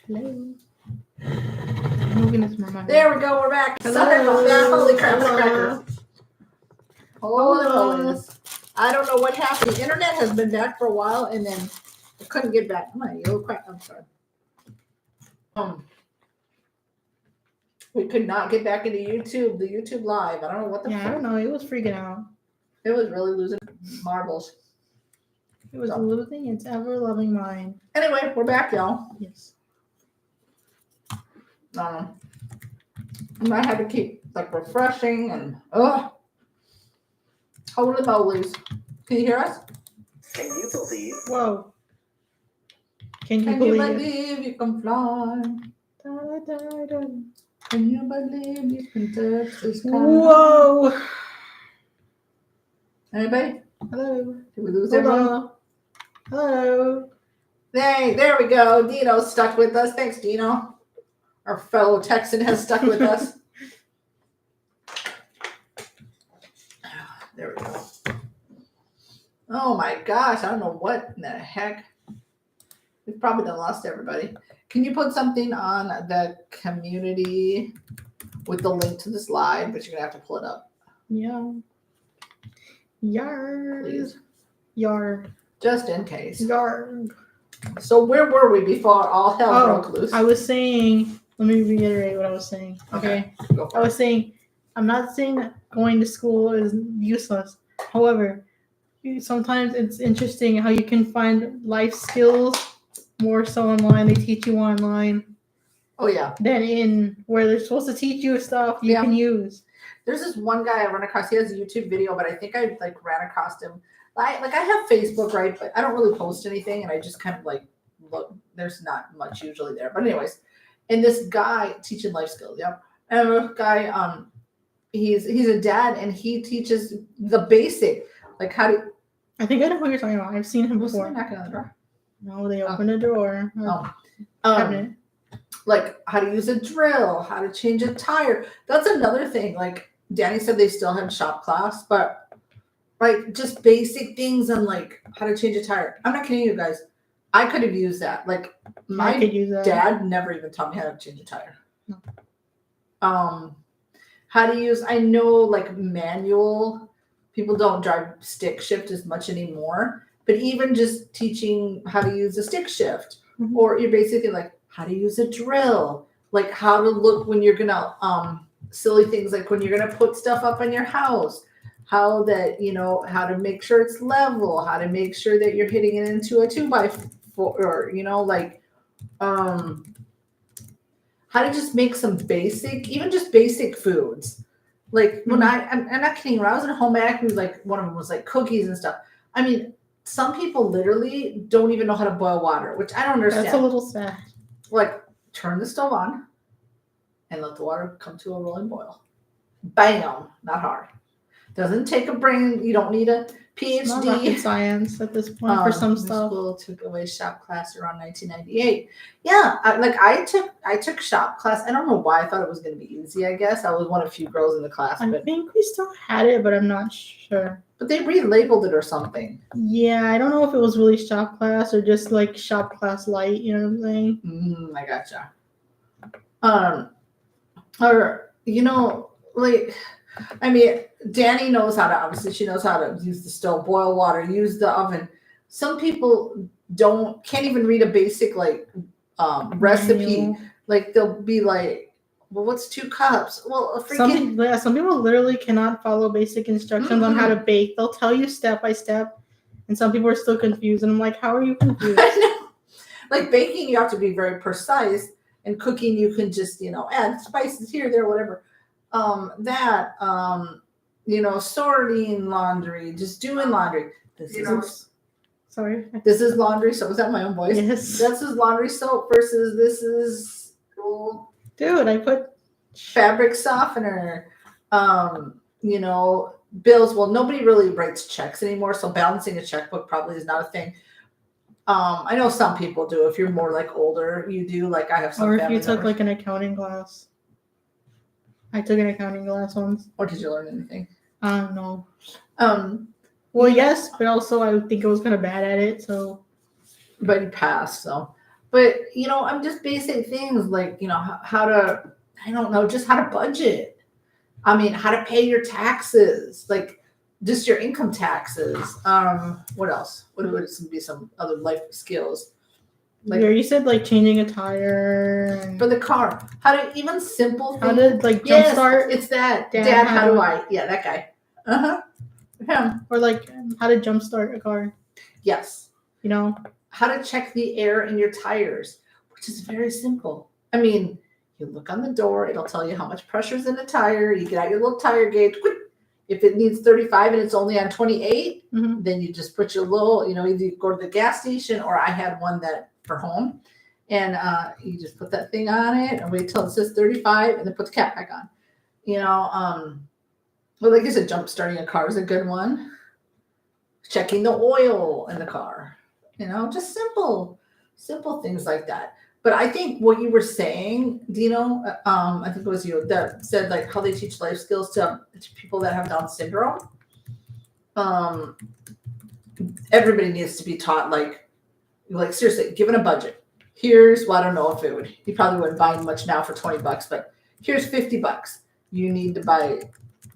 Hello. Moving this my mind. There we go. We're back. Hello. Sorry about that. Holy crap, Hello. crackers. Holy Hello. moly. I don't know what happened. The internet has been back for a while, and then I couldn't get back. I'm a yellow crack. I'm sorry. We could not get back into YouTube, the YouTube live. I don't know what the Yeah, I don't know. It was freaking out. It was really losing marbles. It was losing its ever-loving mind. Anyway, we're back, y'all. Yes. And I had to keep like refreshing and holy moly's. Can you hear us? Can you believe? Whoa. Can you Can you believe? believe you can fly? Da, da, da, da. Can you believe you can touch the sky? Whoa. Anybody? Hello. Did we lose everyone? Hello. Hey, there we go. Dino's stuck with us. Thanks, Dino. Our fellow Texan has stuck with us. There we go. Oh my gosh, I don't know what in the heck. We've probably done lost everybody. Can you put something on the community with the link to this live? But you're going to have to pull it up. Yeah. Yarg. Please. Yarg. Just in case. Yarg. So where were we before all hell broke loose? I was saying, let me reiterate what I was saying. Okay. Go for I it. was saying, I'm not saying that going to school is useless. However, sometimes it's interesting how you can find life skills more so online. They teach you online Oh, yeah. than in where they're supposed to teach you stuff you Yeah. can use. There's this one guy I run across. He has a YouTube video, but I think I like ran across him. I have Facebook, right? But I don't really post anything, and I just kind of like look. There's not much usually there, but anyways. And this guy teaching life skills. Yep. And this guy, he's a dad, and he teaches the basic, like how to. I think I know who you're talking about. I've seen him Was before. somebody knocking on the door? No, they opened a door. Oh. Like how to use a drill, how to change a tire. That's another thing. Like Danny said, they still have shop class, but right, just basic things on like how to change a tire. I'm not kidding you guys. I could have used that. Like I could use that. dad never even taught me how to change a tire. No. How to use, I know like manual, people don't drive stick shift as much anymore, but even just teaching how to use a stick shift, or you're basically like how to use a drill, like how to look when you're gonna, silly things like when you're gonna put stuff up on your house, how that, how to make sure it's level, how to make sure that you're hitting it into a 2x4, or, how to just make some basic, even just basic foods. Like when I'm not kidding, when I was in home ec, like one of them was like cookies and stuff. I mean, some people literally don't even know how to boil water, which I don't understand. That's a little sad. Like turn the stove on and let the water come to a rolling boil. Bam, not hard. Doesn't take a brain. You don't need a PhD. It's not rocket science at this point for some stuff. School took away shop class around 1998. Yeah, I took shop class. I don't know why. I thought it was going to be easy. I guess I was one of few girls in the class, I think we still had it, but I'm not sure. But they relabeled it or something. Yeah, I don't know if it was really shop class or just like shop class light. You know what I'm saying? I gotcha. Or like. I mean, Danny knows how to, obviously she knows how to use the stove, boil water, use the oven. Some people can't even read a basic recipe. Manual. Like they'll be like, well, what's 2 cups? Well, Some people literally cannot follow basic instructions on how to bake. They'll tell you step by step, and some people are still confused. And I'm like, how are you confused? I know. Like baking, you have to be very precise, and cooking, you can just, add spices here, there, whatever. Sorting laundry, just doing laundry. This is laundry soap. Was that my own voice? Yes. This is laundry soap versus this is Dude, I put fabric softener. Bills. Well, nobody really writes checks anymore, so balancing a checkbook probably is not a thing. I know some people do. If you're more like older, you do. Like I have some. Or if you took like an accounting class. I took an accounting class once. Or did you learn anything? I don't know. Well, yes, but also I think I was kind of bad at it. So, but you passed. So, But I'm just basic things like how to, I don't know, just how to budget. I mean, how to pay your taxes, like just your income taxes. What else? What would be some other life skills? Like- you said like changing a tire. And For the car, how to even simple how things. to like Yes, jumpstart it's that. Dad, Dad, how how do do I? Yeah, that guy. Him. or like how to jumpstart a car. Yes. You know, How to check the air in your tires, which is very simple. I mean, you look on the door, it'll tell you how much pressure's in the tire. You get out your little tire gauge. Quick. If it needs 35 and it's only on 28, Mhm. then you just put your little, either you go to the gas station, or I had one that for home, and you just put that thing on it and wait till it says 35 and then put the cap back on. Well, like I said, jump starting a car is a good one. Checking the oil in the car, just simple things like that. But I think what you were saying, Dino, I think it was you that said like how they teach life skills to people that have Down syndrome. Everybody needs to be taught like seriously, given a budget. Here's, well, I don't know if you probably wouldn't buy much now for $20, but here's $50. You need to buy,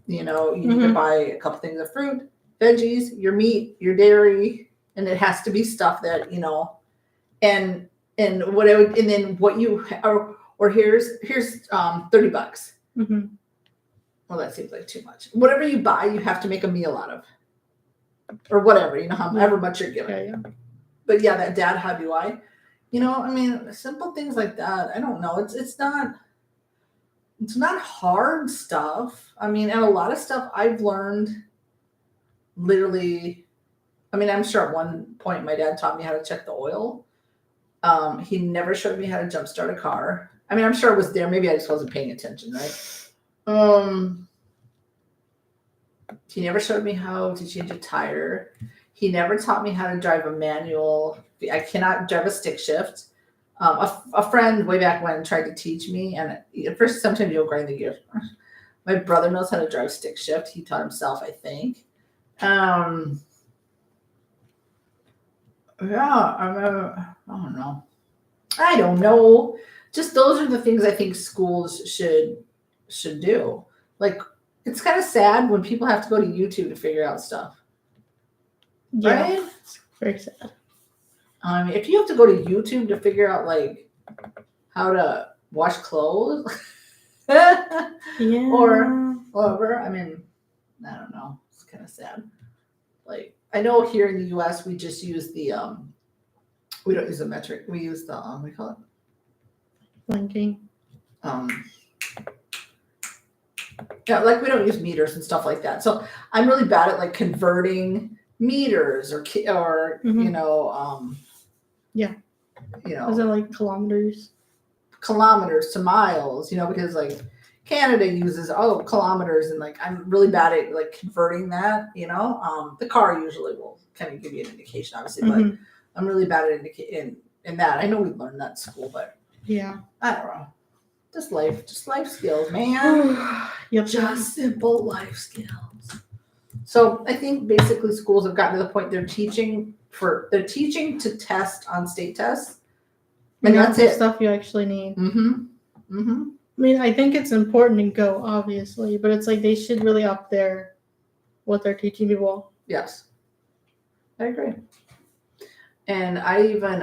you need to buy a couple things of fruit, veggies, your meat, your dairy, and it has to be stuff that, and what I would, and then what you, or here's $30. Mm-hmm. Well, that seems like too much. Whatever you buy, you have to make a meal out of, or whatever, however much you're given. Yeah. But yeah, that dad, how do I? I mean, simple things like that. I don't know. It's not hard stuff. I mean, and a lot of stuff I've learned literally. I mean, I'm sure at one point my dad taught me how to check the oil. He never showed me how to jumpstart a car. I mean, I'm sure it was there. Maybe I just wasn't paying attention, right? He never showed me how to change a tire. He never taught me how to drive a manual. I cannot drive a stick shift. A friend way back when tried to teach me, and at first sometimes you'll grind the gears. My brother knows how to drive stick shift. He taught himself, I think. Yeah, I don't know. Just those are the things I think schools should do. Like, it's kind of sad when people have to go to YouTube to figure out stuff. Yeah. Right? It's very sad. If you have to go to YouTube to figure out like how to wash clothes Yeah. or whatever, I mean, I don't know. It's kind of sad. Like, I know here in the US we just use the we don't use the metric. We use the what do you call it? Blinking. Yeah, like we don't use meters and stuff like that. So I'm really bad at like converting meters or Yeah. Is it like kilometers? kilometers to miles, because like Canada uses kilometers, and like I'm really bad at like converting that, the car usually will kind of give you an indication, obviously, but I'm really bad at in that. I know we learned that in school, but Yeah. I don't know. Just life skills, man. Yep. Just simple life skills. So I think basically schools have gotten to the point they're teaching to test on state tests. And that's the it. stuff you actually need. Mm-hmm. I mean, I think it's important to go, obviously, but it's like they should really up their what they're teaching people. Yes. I agree. And I even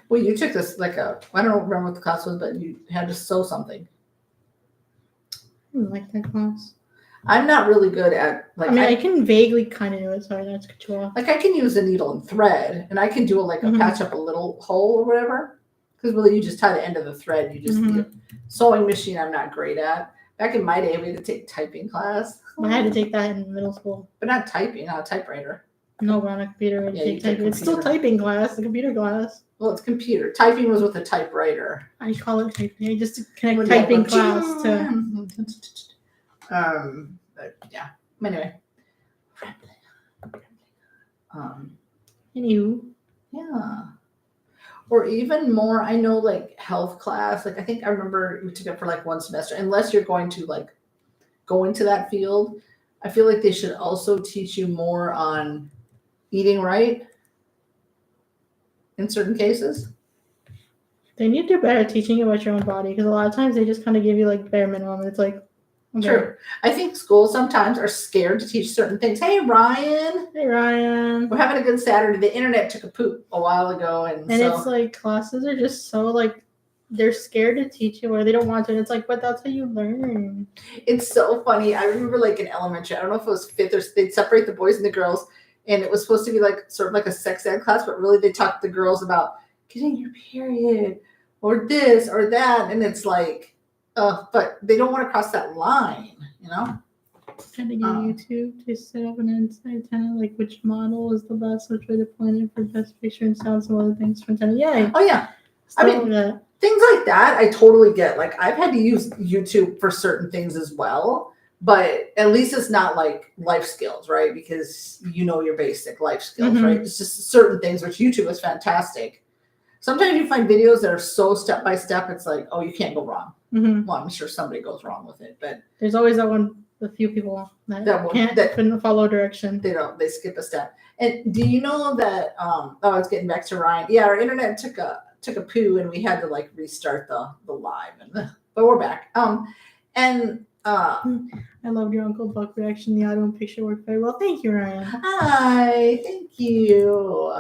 well, you took this like I don't remember what the class was, but you had to sew something. I didn't like that class. I'm not really good at like I can vaguely kind of do it. Sorry, that's cut you off. like I can use a needle and thread, and I can do a patch up a little hole or whatever. Because really, you just tie the end of the thread. You just sewing machine. I'm not great at. Back in my day, we had to take typing class. I had to take that in middle school. But not typing, not a typewriter. No, but on a computer. Yeah, you take It's still computer. typing class, the computer class. Well, it's computer. Typing was with a typewriter. I call it typing. I just connect Well, typing yeah, class to. But yeah. Anyway. Anywho. Yeah. Or even more, I know like health class. Like I think I remember we took it for like one semester. Unless you're going to like go into that field, I feel like they should also teach you more on eating right in certain cases. They need to do better teaching you about your own body because a lot of times they just kind of give you like bare minimum. It's like, okay, True. I think schools sometimes are scared to teach certain things. Hey, Ryan, hey Ryan, we're having a good Saturday. The internet took a poop a while ago, and so it's like classes are just so like they're scared to teach you or they don't want to. And it's like, but that's how you learn. it's so funny. I remember like in elementary, I don't know if it was fifth or they'd separate the boys and the girls, and it was supposed to be like sort of like a sex ed class, but really they taught the girls about getting your period or this or that, and it's like, but they don't want to cross that line, you know. Trying to get YouTube to set up an inside antenna, like which model is the best, which way to point it for best picture and sound, some other things for antenna. Yay! Oh yeah, I mean, things like that I totally get. Like I've had to use YouTube for certain things as well, but at least it's not like life skills, right? Because you know your basic life skills, Mhm. right? It's just certain things, which YouTube is fantastic. Sometimes you find videos that are so step by step, it's like, oh, you can't go wrong. Mhm. Well, I'm sure somebody goes wrong with it, but There's always that one, a few people that that couldn't follow direction. they skip a step. And do you know that it's getting back to Ryan. Yeah, our internet took a poo and we had to like restart the live but we're back. And I loved your Uncle Buck reaction. The audio and picture worked very well. Thank you, Ryan. hi, thank you.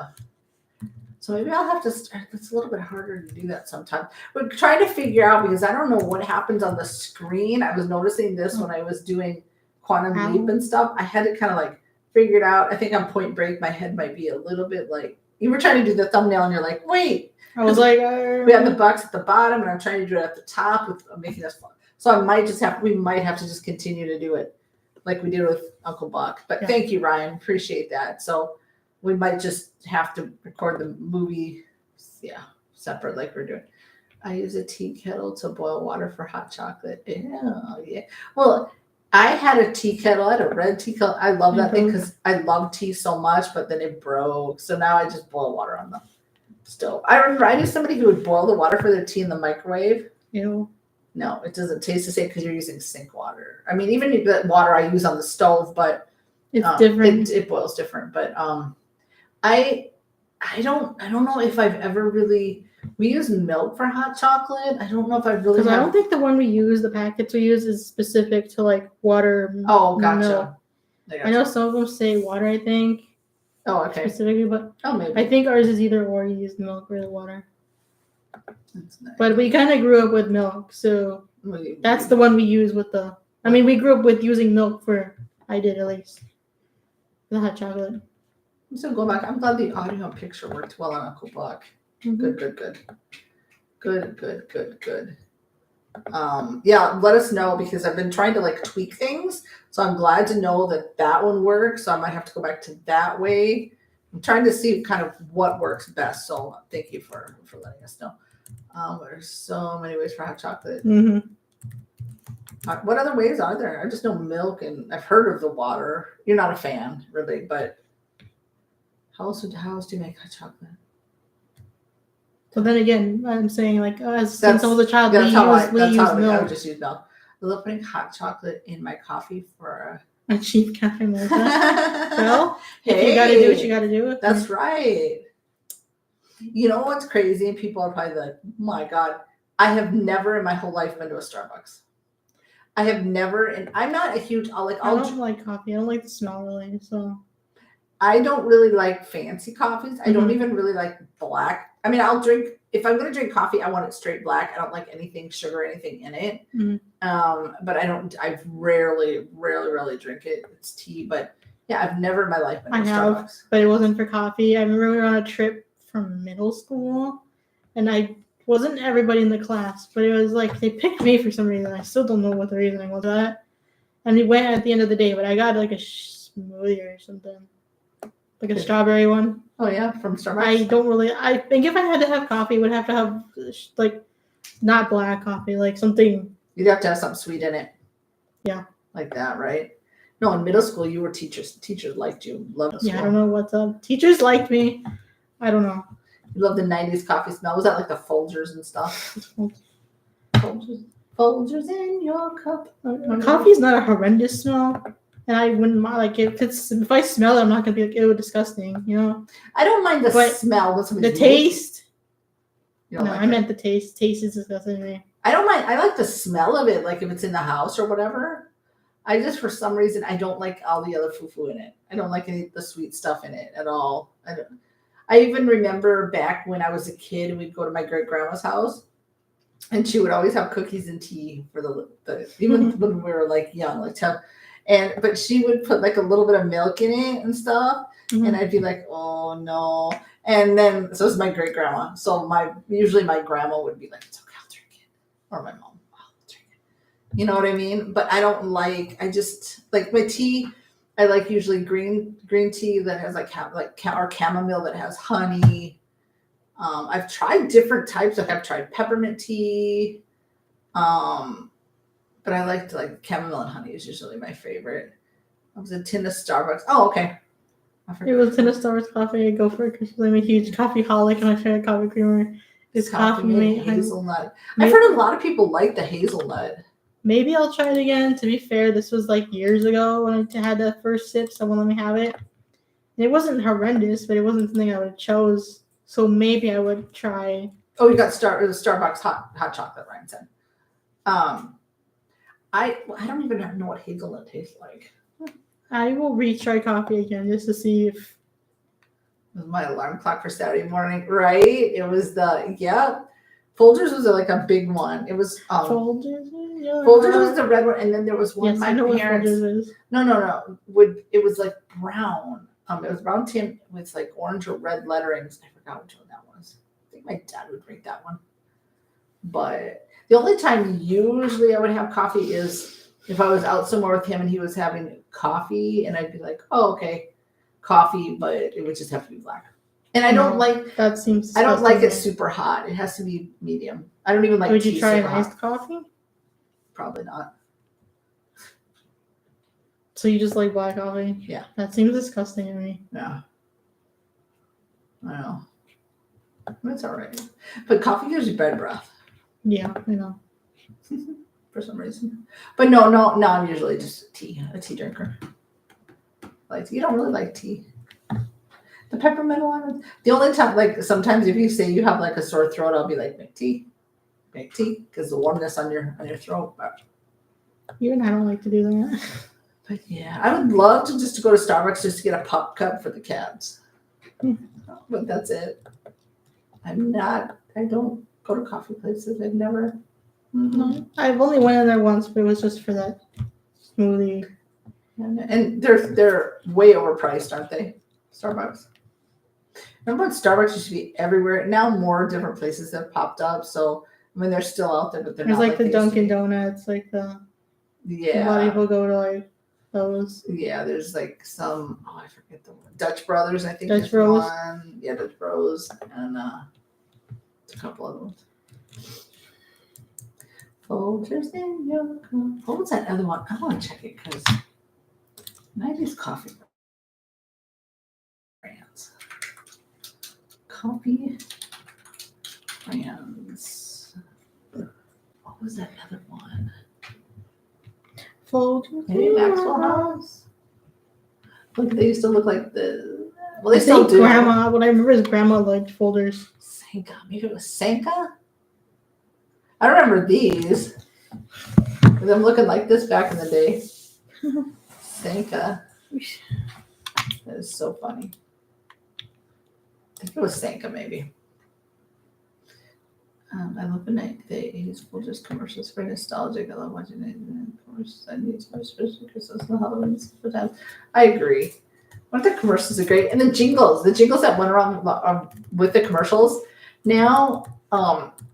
So maybe I'll have to start. It's a little bit harder to do that sometimes. We're trying to figure out because I don't know what happens on the screen. I was noticing this when I was doing Quantum Leap and stuff. I had to kind of like figure it out. I think on Point Break, my head might be a little bit like, you were trying to do the thumbnail and you're like, wait. I was like, we have the box at the bottom and I'm trying to do it at the top with making us fun. So we might have to just continue to do it like we did with Uncle Buck. But Thank you, Ryan. Appreciate that. So we might just have to record the movie, separate like we're doing. I use a tea kettle to boil water for hot chocolate. Yeah. Well, I had a tea kettle. I had a red tea kettle. I love that thing because I love tea so much, but then it broke. So now I just boil water on the stove. I remember I knew somebody who would boil the water for their tea in the microwave. Ew. No, it doesn't taste the same because you're using sink water. I mean, even the water I use on the stove, but it's different. It boils different. But I don't know if I've ever really. We use milk for hot chocolate. I don't know if I've really. Because I don't think the one we use, the packets we use, is specific to like water. Oh, gotcha. Milk. I know some of them say water. I think. Oh, okay. Specifically, but maybe. I think ours is either or. You use milk or the water. That's nice. But we kind of grew up with milk, so that's the one we use with the. I mean, we grew up with using milk for. I did at least. The hot chocolate. I'm still going back. I'm glad the audio and picture worked well on Uncle Buck. Mm-hmm. Good. Let us know because I've been trying to like tweak things. So I'm glad to know that one works. So I might have to go back to that way. I'm trying to see kind of what works best. So thank you for letting us know. There's so many ways for hot chocolate. Mm-hmm. What other ways are there? I just know milk and I've heard of the water. You're not a fan really, but how else do you make hot chocolate? So then again, I'm saying like since I was a child, we use milk. I would just use milk. I love putting hot chocolate in my coffee for a cheap cafe mocha. Well, hey, you gotta do what you gotta do. That's right. You know what's crazy? And people are probably like, my God, I have never in my whole life been to a Starbucks. I have never, and I'm not a huge, I don't like coffee. I don't like the smell really. So I don't really like fancy coffees. I don't even really like black. I mean, I'll drink, if I'm going to drink coffee, I want it straight black. I don't like anything sugar, anything in it. But I rarely drink it. It's tea, but yeah, I've never in my life been to Starbucks. But it wasn't for coffee. I remember we were on a trip from middle school and I wasn't everybody in the class, but it was like they picked me for some reason. I still don't know what the reasoning was for that. And we went at the end of the day, but I got like a smoothie or something. Like a strawberry one. Oh yeah, from Starbucks. I think if I had to have coffee, it would have to have like not black coffee, like something. You'd have to have something sweet in it. Yeah. Like that, right? No, in middle school you were teachers. Teachers liked you. Loved school. Yeah, I don't know what's up. Teachers liked me. I don't know. You love the 90s coffee smell. Was that like the Folgers and stuff? Folgers in your cup. Coffee's not a horrendous smell. And I wouldn't mind, like, if I smell it, I'm not going to be like, ew, disgusting, you know? I don't mind the smell. The taste You don't No, like I it? meant the taste. Taste is disgusting to me. I don't mind. I like the smell of it, like if it's in the house or whatever. I just, for some reason, I don't like all the other foo in it. I don't like any of the sweet stuff in it at all. I even remember back when I was a kid and we'd go to my great grandma's house, and she would always have cookies and tea for the even when we were like young, like but she would put like a little bit of milk in it and stuff, and I'd be like, oh no. And then so it's my great grandma. So usually my grandma would be like, it's okay, I'll drink it, or my mom, I'll drink it. You know what I mean? But I don't like. I just like my tea. I like usually green tea that has or chamomile that has honey. I've tried different types. Like I've tried peppermint tea. But I like chamomile and honey is usually my favorite. I was a tin of Starbucks. Oh, okay. It was in a Starbucks coffee. I go for it because I'm a huge coffee holic and my favorite coffee creamer is coffee mate hazelnut. I've heard a lot of people like the hazelnut. Maybe I'll try it again. To be fair, this was like years ago when I had that first sip. Someone let me have it. It wasn't horrendous, but it wasn't something I would have chose. So maybe I would try. Oh, you got the Starbucks hot chocolate, Ryan said. I don't even know what hazelnut tastes like. I will retry coffee again just to see if. It was my alarm clock for Saturday morning, right? It was Folgers was like a big one. It was Folgers. Yeah. Folgers was the red one, and then there was one. Yes, my I know parents. what Folgers is. No. It was like brown. It was brown tin with like orange or red letterings. I forgot which one that was. I think my dad would drink that one. But the only time usually I would have coffee is if I was out somewhere with him and he was having coffee, and I'd be like, oh, okay, coffee, but it would just have to be black. And I don't like that. Seems. I don't like it super hot. It has to be medium. I don't even like. Would you try an super iced hot. coffee? Probably not. So you just like black coffee? Yeah. That seems disgusting to me. Yeah. I know. It's all right. But coffee gives you bad breath. Yeah, I know. For some reason. But no, I'm usually just a tea drinker. Like, you don't really like tea. The peppermint one. The only time, like sometimes if you say you have like a sore throat, I'll be like, make tea, because the warmness on your throat. But Even I don't like to do that. But yeah, I would love to just go to Starbucks just to get a pop cup for the cats. But that's it. I don't go to coffee places. I've never. No, I've only went in there once, but it was just for that smoothie. And they're way overpriced, aren't they? Starbucks. Remember when Starbucks used to be everywhere? Now more different places have popped up. So I mean, they're still out there, but they're There's not like the they used to Dunkin' be. Donuts, like the. A lot of Yeah. people go to like those. Yeah, there's like some. Oh, I forget the one. Dutch Brothers, I think. Dutch is Bros. One. Yeah, Dutch Bros, and a couple other ones. Folgers in your cup. What was that other one? I want to check it because 90s coffee brands. Coffee brands. What was that other one? Folgers. Maybe Maxwell House. Look, they used to look like the. Well, they I still think do. Grandma. What I remember is Grandma liked Folgers. Sanka. Maybe it was Sanka. I remember these. Them looking like this back in the day. Sanka. That is so funny. I think it was Sanka, maybe. I love the 80s Folgers commercials. Very nostalgic. I love watching it. And of course, I need to especially Christmas and Halloween sometimes. I agree. One of the commercials are great, and the jingles that went around with the commercials. Now,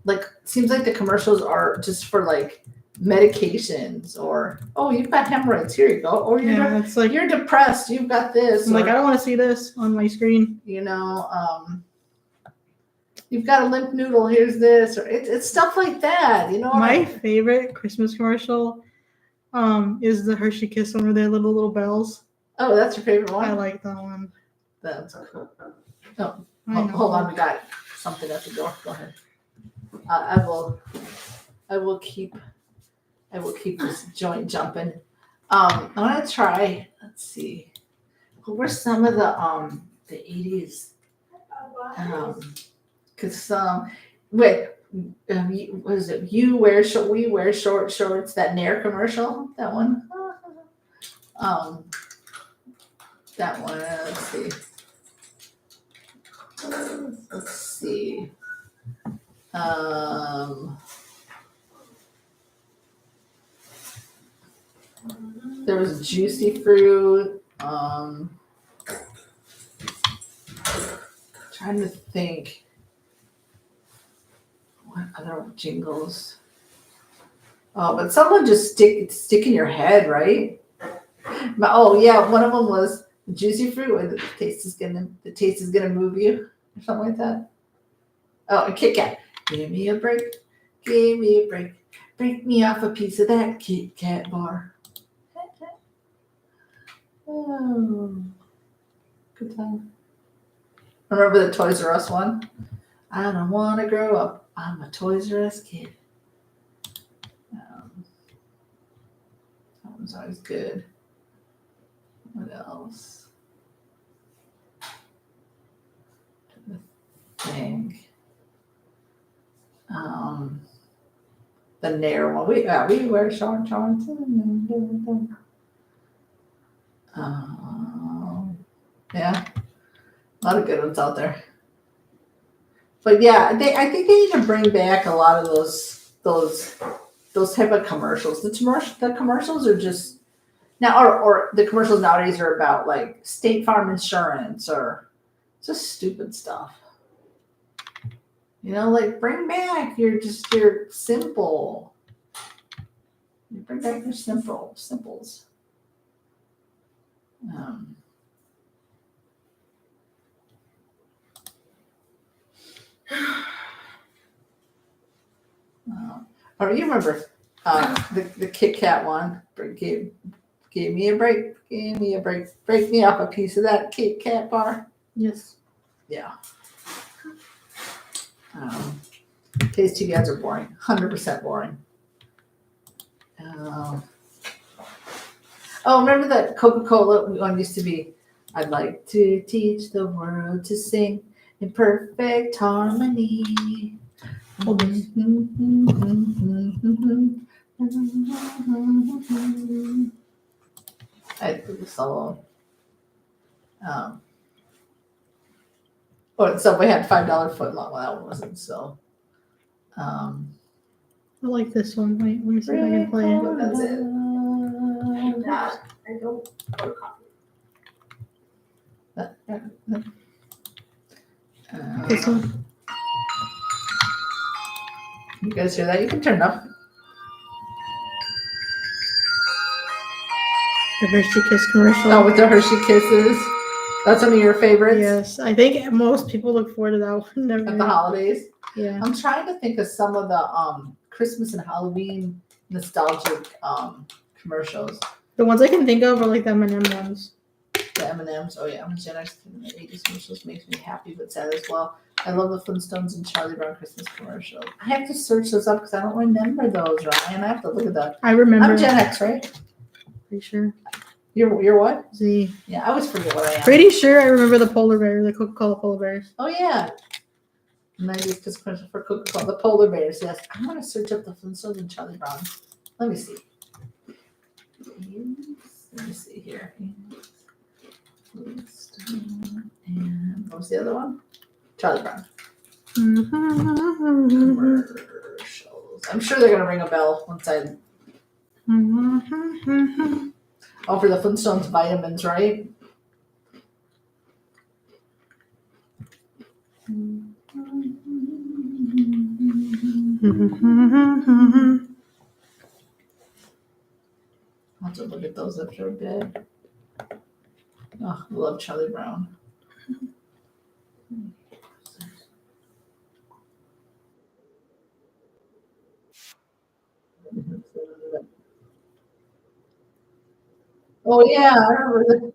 like seems like the commercials are just for like medications or you've got hemorrhoids, here you go, or It's like you're depressed, you've got this. I'm like, I don't want to see this on my screen. You've got a limp noodle, here's this, or it's stuff like that. My favorite Christmas commercial is the Hershey Kiss one where they're little bells. Oh, that's your favorite one? I like that one. That's cool. Oh, I know. hold on, we got something at the door. Go ahead. I will keep this joint jumping. I want to try. Let's see. What were some of the 80s? Because Wait, what is it? We wear short shorts. That Nair commercial. That one. Um, that one. Let's see. Let's see. There was Juicy Fruit. Trying to think. What other jingles? Oh, but someone just stick in your head, right? Oh yeah, one of them was Juicy Fruit, where the taste is gonna move you, or something like that. Oh, a Kit Kat. Give me a break. Give me a break. Break me off a piece of that Kit Kat bar. Oh, good time. Remember the Toys R Us one? I don't want to grow up. I'm a Toys R Us kid. That one's always good. What else? Think. The Nair one. We wear short shorts. Yeah, a lot of good ones out there. But yeah, I think they need to bring back a lot of those type of commercials. The commercials are just now, or the commercials nowadays are about like State Farm insurance or just stupid stuff. You know, like bring back your simple. You bring back your simples. Or you remember the Kit Kat one? Give me a break. Give me a break. Break me off a piece of that Kit Kat bar. Yes. Yeah. Tasty guys are boring. 100% boring. Remember that Coca-Cola one used to be, I'd like to teach the world to sing in perfect harmony. Hold on. I did the solo. Subway had $5 footlong. Well, that one wasn't so. I like this one. Wait, let me see if I can play it. That's it. I don't. This one. You guys hear that? You can turn it up. The Hershey Kiss commercial. Oh, with the Hershey Kisses. That's one of your favorites? Yes, I think most people look forward to that one. At the holidays? Yeah. I'm trying to think of some of the Christmas and Halloween nostalgic commercials. The ones I can think of are like the M&M ones. The M&Ms. Oh yeah, I'm Gen X in the 80s commercials makes me happy but sad as well. I love the Flintstones and Charlie Brown Christmas commercials. I have to search those up because I don't remember those, Ryan. I have to look at that. I remember. I'm Gen X, right? Pretty sure. You're what? Z. Yeah, I always forget what I am. Pretty sure I remember the polar bear, the Coca-Cola polar bears. Oh yeah. 90s Kiss commercial for Coca-Cola. The polar bears, yes. I'm gonna search up the Flintstones and Charlie Brown. Let me see. Let me see here. Flintstone and what was the other one? Charlie Brown. Commercials. I'm sure they're gonna ring a bell once I. Oh, for the Flintstones vitamins, right? I'll have to look at those after a bit. Oh, I love Charlie Brown. Oh yeah, I remember the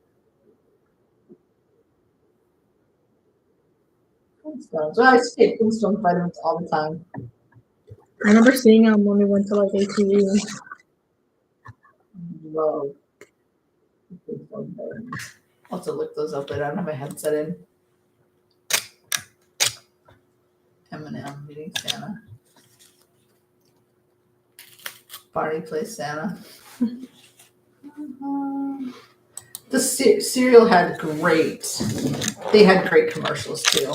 Flintstones. I skip Flintstones vitamins all the time. I remember seeing them when we went to like ATV. Love Flintstones vitamins. I'll have to look those up later. I don't have my headset in. Eminem meeting Santa. Barney plays Santa. The cereal had great. They had great commercials too.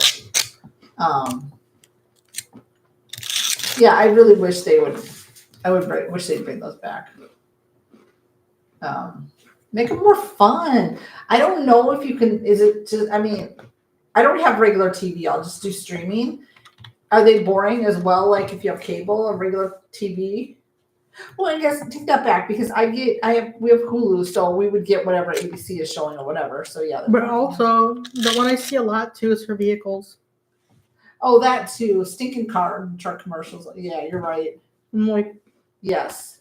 Yeah, I really wish they would. Wish they'd bring those back. Make them more fun. I don't know if you can. Is it just? I mean, I don't have regular TV. I'll just do streaming. Are they boring as well? Like if you have cable or regular TV? Well, I guess take that back because we have Hulu, so we would get whatever ABC is showing or whatever. So yeah. But also, the one I see a lot too is for vehicles. Oh, that too. Stinking car and truck commercials. Yeah, you're right. I'm like, Yes.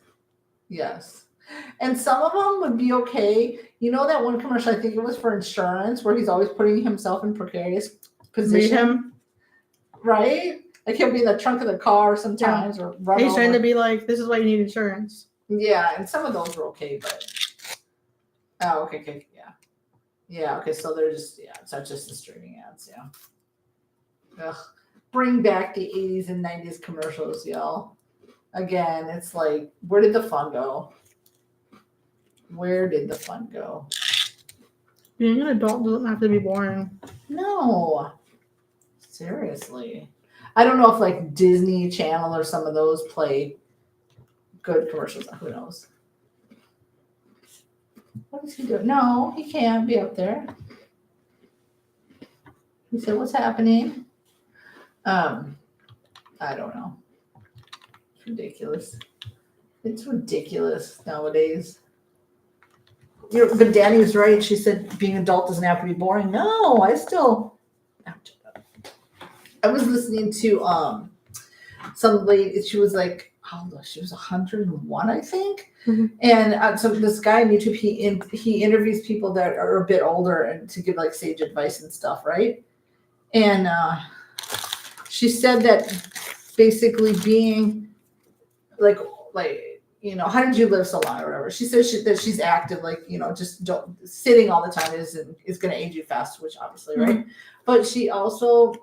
And some of them would be okay. You know that one commercial, I think it was for insurance, where he's always putting himself in precarious position, him. right? Like he'll be in the trunk of the car sometimes, or run He's over. trying to be like, this is why you need insurance. Yeah, and some of those were okay, but okay, yeah, okay. So they're just it's not just the streaming ads, yeah. Ugh. Bring back the 80s and 90s commercials, y'all. Again, it's like, where did the fun go? Where did the fun go? Being an adult doesn't have to be boring. No. Seriously. I don't know if like Disney Channel or some of those play good commercials. Who knows? What is he doing? No, he can't be up there. He said, what's happening? I don't know. It's ridiculous. It's ridiculous nowadays. But Danny was right. She said being an adult doesn't have to be boring. No, I was listening to some lady. She was like, she was 101, I think. Mm-hmm. And so this guy on YouTube, he interviews people that are a bit older and to give like sage advice and stuff, right? And she said that basically being like how did you live so long or whatever? She says that she's active, like just don't sitting all the time is going to age you fast, which obviously, right? Mm-hmm. But she also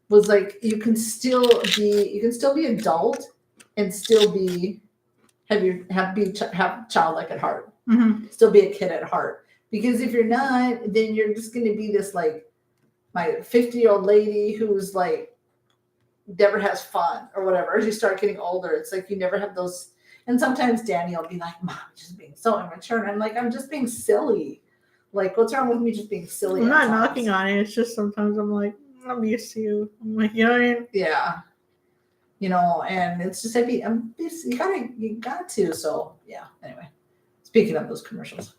was like, you can still be adult and still have childlike at heart, still be a kid at heart. Because if you're not, then you're just going to be this like my 50-year-old lady who's like never has fun or whatever. As you start getting older, it's like you never have those. And sometimes Danny will be like, "Mom, just being so immature." And I'm like, "I'm just being silly. Like, what's wrong with me just being silly?" I'm not knocking on it. It's just sometimes I'm like, I'm used to you. I'm like, you know what I mean? Yeah. And it's just you got to. So yeah. Anyway, speaking of those commercials,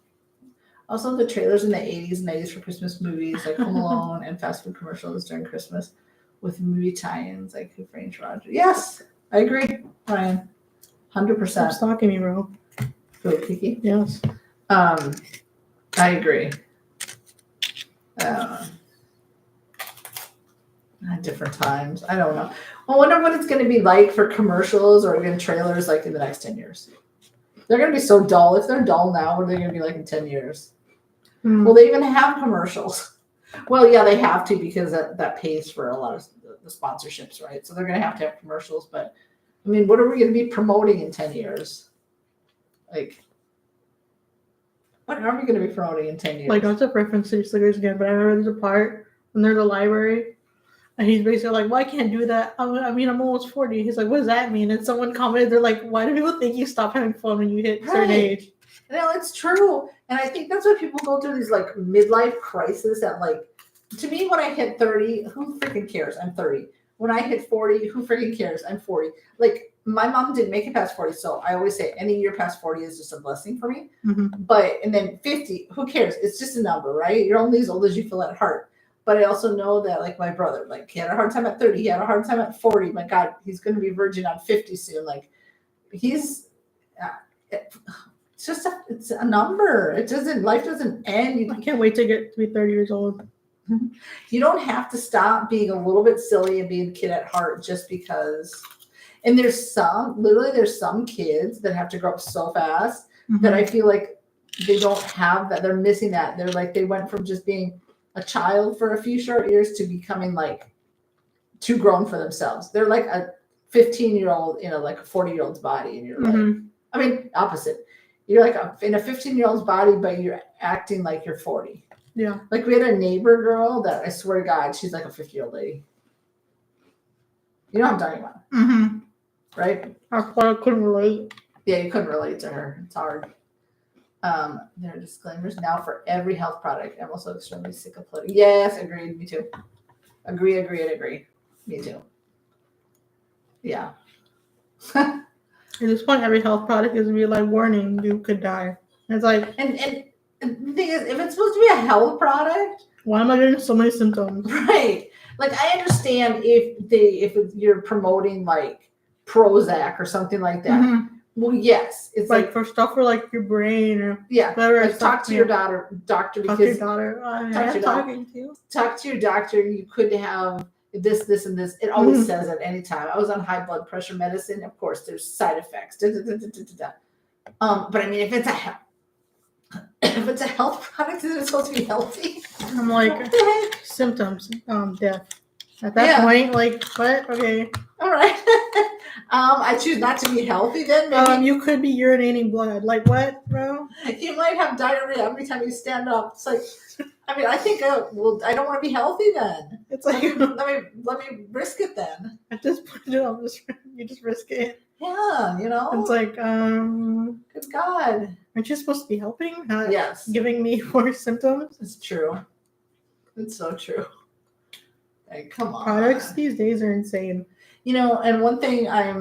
also the trailers in the 80s and 90s for Christmas movies like Home Alone and fast food commercials during Christmas with movie tie-ins like Who Framed Roger. Yes, I agree, Ryan. 100%. Stop stalking me, bro. Who, Kiki? Yes. I agree. At different times. I don't know. I wonder what it's going to be like for commercials or even trailers like in the next 10 years. They're going to be so dull. If they're dull now, what are they going to be like in 10 years? Will they even have commercials? Well, yeah, they have to because that pays for a lot of the sponsorships, right? So they're going to have commercials. But, I mean, what are we going to be promoting in 10 years? Like, what are we going to be promoting in 10 years? Like, not to reference City Slickers again, but I remember there's a part when they're in the library, and he's basically like, well, I can't do that. I mean, I'm almost 40. He's like, what does that mean? And someone commented, they're like, why do people think you stop having fun when you hit a certain age? No, it's true. And I think that's why people go through these, like, midlife crises that, like, to me, when I hit 30, who freaking cares? I'm 30. When I hit 40, who freaking cares? I'm 40. Like, my mom didn't make it past 40, so I always say any year past 40 is just a blessing for me. Mm-hmm. And then 50, who cares? It's just a number, right? You're only as old as you feel at heart. But I also know that, like, my brother, like, he had a hard time at 30. He had a hard time at 40. My God, he's going to be virgin on 50 soon. Like, it's it's a number. Life doesn't end. I can't wait to get to be 30 years old. You don't have to stop being a little bit silly and being a kid at heart just because. And there's some kids that have to grow up so fast that I feel like they don't have that. They're missing that. They're like, they went from just being a child for a few short years to becoming like too grown for themselves. They're like a 15-year-old in a like a 40-year-old's body, and you're like, Mhm. I mean, opposite. You're like in a 15-year-old's body, but you're acting like you're 40. Yeah. Like we had a neighbor girl that I swear to God, she's like a 50-year-old lady. You know what I'm talking about, Mhm. right? I probably couldn't relate. Yeah, you couldn't relate to her. It's hard. There are disclaimers now for every health product. I'm also extremely sick of politics. Yes, agreed. Me too. Agree. Me too. Yeah. At this point, every health product is be like, warning, you could die. And it's like, And the thing is, if it's supposed to be a health product, why am I getting so many symptoms? right? Like I understand if you're promoting like Prozac or something like that. Mhm. Well, yes, it's Like like for stuff for like your brain or yeah, whatever. like talk to your doctor Talk to your because daughter. I talk to am your talking to you. talk to your doctor. You could have this, and this. It always Mhm. says at any time. I was on high blood pressure medicine. Of course, there's side effects. Da, da, da, da, da, da, da. But I mean, if it's a health product, is it supposed to be healthy? I'm What like, the heck? symptoms, death. At that Yeah. point, like, what? Okay. All right. I choose not to be healthy then. Maybe You could be urinating blood. Like, what, bro? you might have diarrhea every time you stand up. It's like, I mean, I think, well, I don't want to be healthy then. It's Let like, me risk it then. at this point, you just risk it. Yeah, you know. It's like, Good God. aren't you supposed to be helping? Not Yes, giving me more symptoms? it's true. It's so true. Like, come on. Products these days are insane. You know, and one thing like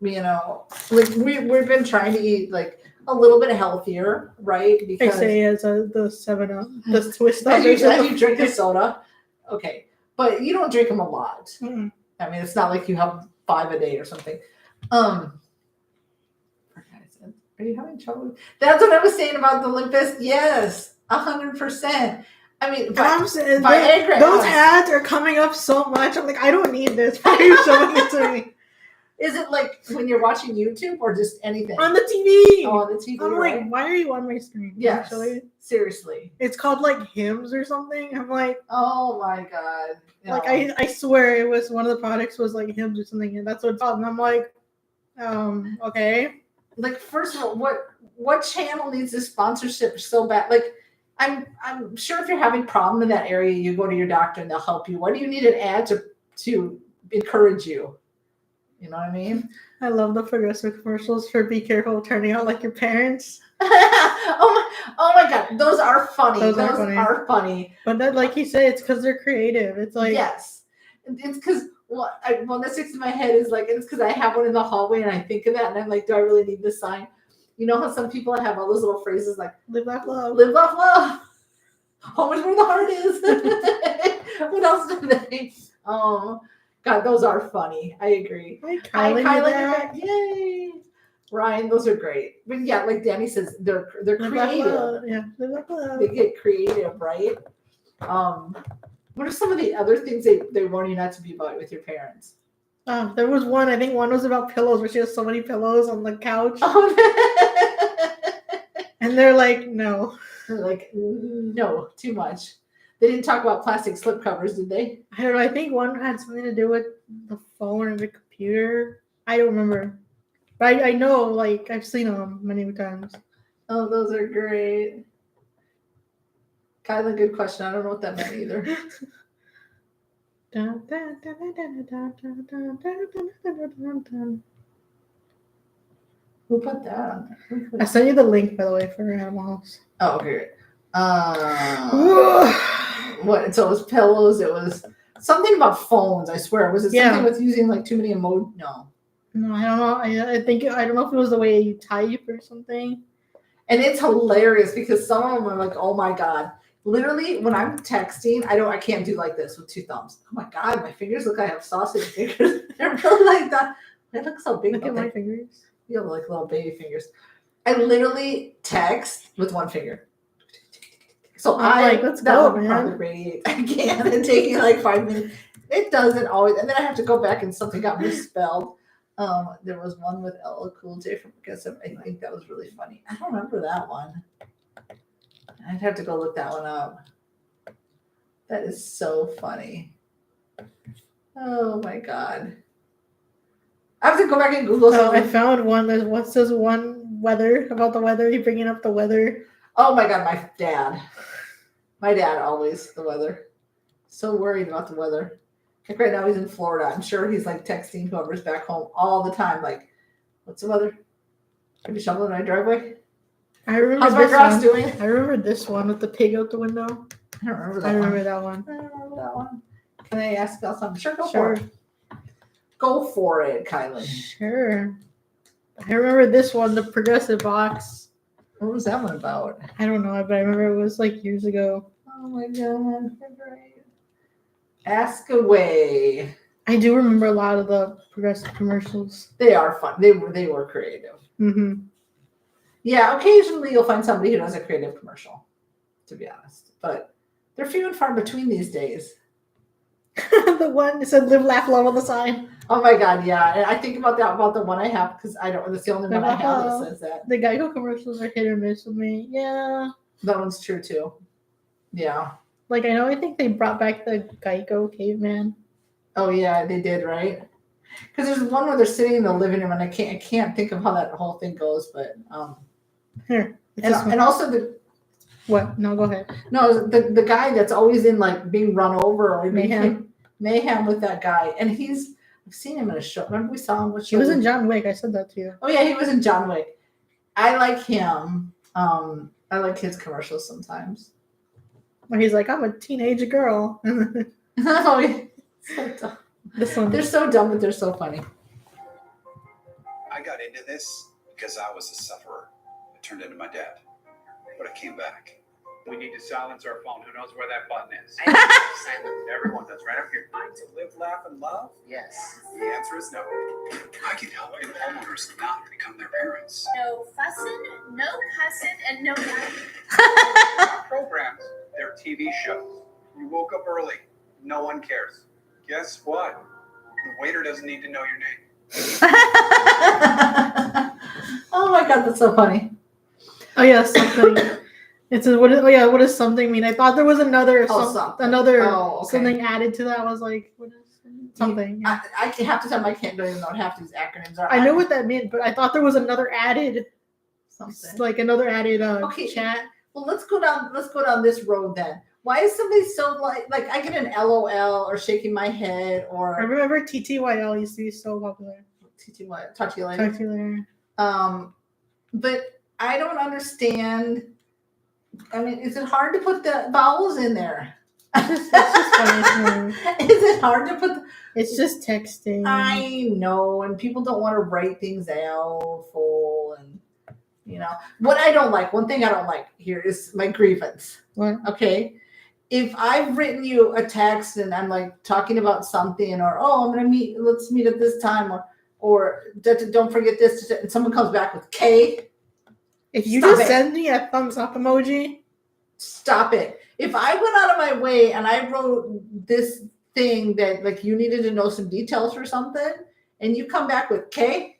we've been trying to eat like a little bit healthier, right? I Because say as the 7-Up, the twist up. as you drink a soda, okay, but you don't drink them a lot. Mm-mm. I mean, it's not like you have 5 a day or something. Are you having trouble? That's what I was saying about the Olympus. Yes, 100%. I mean, And I'm saying Viagra, those yes. ads are coming up so much. I'm like, I don't need this. Why are you showing it to me Is it like when you're watching YouTube or just anything? on the TV? Oh, on the TV, I'm right? like, why are you on my screen? Yes, Actually, seriously. it's called like hymns or something. I'm like, Oh my God. like No. I swear it was one of the products was like hymns or something, and that's what it's called. And I'm like, okay. Like, first of all, what channel needs this sponsorship so bad? Like, I'm sure if you're having problem in that area, you go to your doctor and they'll help you. Why do you need an ad to encourage you? You know what I mean? I love the Progressive commercials for "Be careful turning out like your parents." oh my God, those are funny. Those are funny. But that, like you said, it's because they're creative. It's like, yes, it's because one that sticks in my head is like it's because I have one in the hallway and I think of that and I'm like, do I really need this sign? You know how some people have all those little phrases like live, laugh, love. live, laugh, love. Home is where the heart is. What else do they? Oh God, those are funny. I agree. Hi, Hi, Kylie. Kylie, Kylie. yay! Ryan, those are great. But yeah, like Danny says, they're Live, laugh, creative. love. Yeah, live, laugh, love. They get creative, right? What are some of the other things they warn you not to be about with your parents? There was one. I think one was about pillows, where she has so many pillows on the couch, and they're like, no. Like, no, too much. They didn't talk about plastic slip covers, did they? I don't know. I think one had something to do with the phone or the computer. I don't remember, but I know, like, I've seen them many times. Oh, those are great. Kyla, good question. I don't know what that meant either. Who put that on there? Who put I sent you the link, by the way, for Animal House. Oh, okay. What? So it was pillows. It was something about phones. I swear. Was it something with using like too many emojis? No. No, I don't know. I think I don't know if it was the way you type or something. And it's hilarious because some of them are like, "Oh my God!" Literally, when I'm texting, I can't do like this with 2 thumbs. Oh my God, my fingers look like I have sausage fingers. They're really like that. They look so big. Look at don't my they? fingers. You have like little baby fingers. I literally text with 1 finger. So I'm like, let's that go, would man. probably radiate. I can't. It's taking like 5 minutes. It doesn't always, and then I have to go back and something got misspelled. There was one with LL Cool J from Progressive. I think that was really funny. I don't remember that one. I'd have to go look that one up. That is so funny. Oh my god. I have to go back and Google Oh, I something. found one. There's what's this one weather about the weather? You bringing up the weather? Oh my god, my dad. My dad always the weather. So worried about the weather. Like right now he's in Florida. I'm sure he's like texting whoever's back home all the time. Like, what's the weather? Are you shoveling my driveway? I remember How's my this grass one. doing? I remember this one with the pig out the window. I don't remember that I remember one. that one. I don't remember that one. Can I ask about something? Sure, go Sure. for it. Go for it, Kylan. Sure. I remember this one, the progressive box. What was that one about? I don't know, but I remember it was like years ago. Oh my god. Great. Ask away. I do remember a lot of the progressive commercials. They are fun. They were creative. Mm-hmm. Yeah, occasionally you'll find somebody who does a creative commercial, to be honest. But they're few and far between these days. The one that said "Live, Laugh, Love" on the sign. Oh my god, yeah. And I think about that about the one I have because I don't. That's the only one I have that says that. The Geico commercials are hit or miss with me. Yeah. That one's true too. Yeah. Like I think they brought back the Geico caveman. Oh yeah, they did, right? Because there's one where they're sitting in the living room, and I can't think of how that whole thing goes, but Here. It's this one. and also the What? No, go ahead. the guy that's always in like being run over or Mayhem. mayhem with that guy, and I've seen him in a show. Remember we saw him? What show? He was in John Wick. I said that to you. Oh yeah, he was in John Wick. I like him. I like his commercials sometimes. Where he's like, "I'm a teenage girl." Oh, yeah. So dumb. This one. They're so dumb, but they're so funny. I got into this because I was a sufferer. I turned into my dad, but I came back. We need to silence our phone. Who knows where that button is? Silent. Everyone, that's right up here. To live, laugh, and love? Yes. The answer is no. I can help new homeowners not become their parents. No fussing, no cussing, and no nagging. Our programs, they're TV shows. You woke up early. No one cares. Guess what? The waiter doesn't need to know your name. Oh my god, that's so funny. Oh yeah, something. It says what? What does something mean? I thought there was another Something. another Oh, okay. something added to that. I was like, what is something? I have to tell my kid don't even know what half these acronyms are. I know what that meant, but I thought there was another added, something. like another added Okay. chat. Well, let's go down this road then. Why is somebody so like I get an LOL or shaking my head I or remember TTYL used to be so popular. TTY, talk to you later. Talk to you later. But I don't understand. I mean, is it hard to put the vowels in there? It's just funny. Is it hard to put? It's just texting. I know, and people don't want to write things out full, and what I don't like. One thing I don't like here is my grievance. What? Okay, if I've written you a text and I'm like talking about something, or I'm gonna meet, let's meet at this time, or don't forget this, and someone comes back with K. If you Stop just it. send me a thumbs up emoji, Stop it. If I went out of my way and I wrote this thing that like you needed to know some details for something, and you come back with K,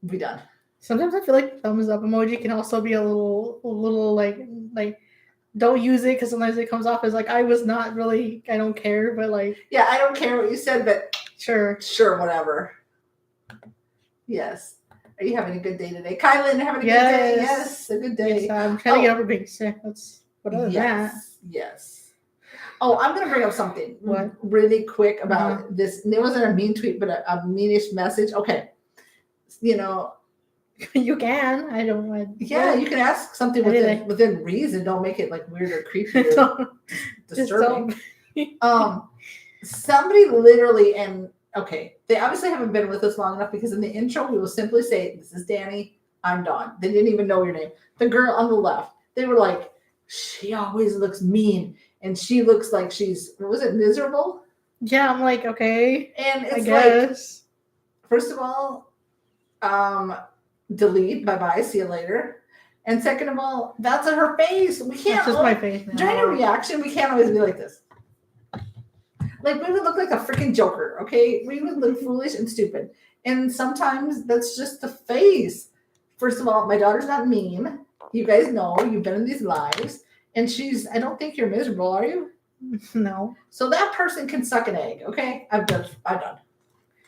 be done. sometimes I feel like thumbs up emoji can also be a little like don't use it because sometimes it comes off as like I don't care, but like Yeah, I don't care what you said, but sure. whatever. Yes. Are you having a good day today? Kylan, having a good day? Yes, a good day. Yes, I'm trying to get over being sick. That's what other than that. Yes. Oh, I'm going to bring up something What? really quick about this. There wasn't a mean tweet, but a meanish message. Okay. You can. I don't want. Yeah, you can ask something within reason. Don't make it like weird or creepy or Just disturbing. don't. Somebody literally, and okay, they obviously haven't been with us long enough because in the intro we will simply say, "This is Danny. I'm Dawn." They didn't even know your name. The girl on the left, they were like, "She always looks mean, and she looks like she's miserable?" Yeah, I'm like okay. And I it's like, guess. first of all, delete, bye, see you later. And second of all, that's on her face. We can't. That's just my face now. During a reaction, we can't always be like this. Like we would look like a freaking joker, okay? We would look foolish and stupid. And sometimes that's just the face. First of all, my daughter's not mean. You guys know, you've been in these lives. And I don't think you're miserable, are you? No. So that person can suck an egg. Okay, I'm done.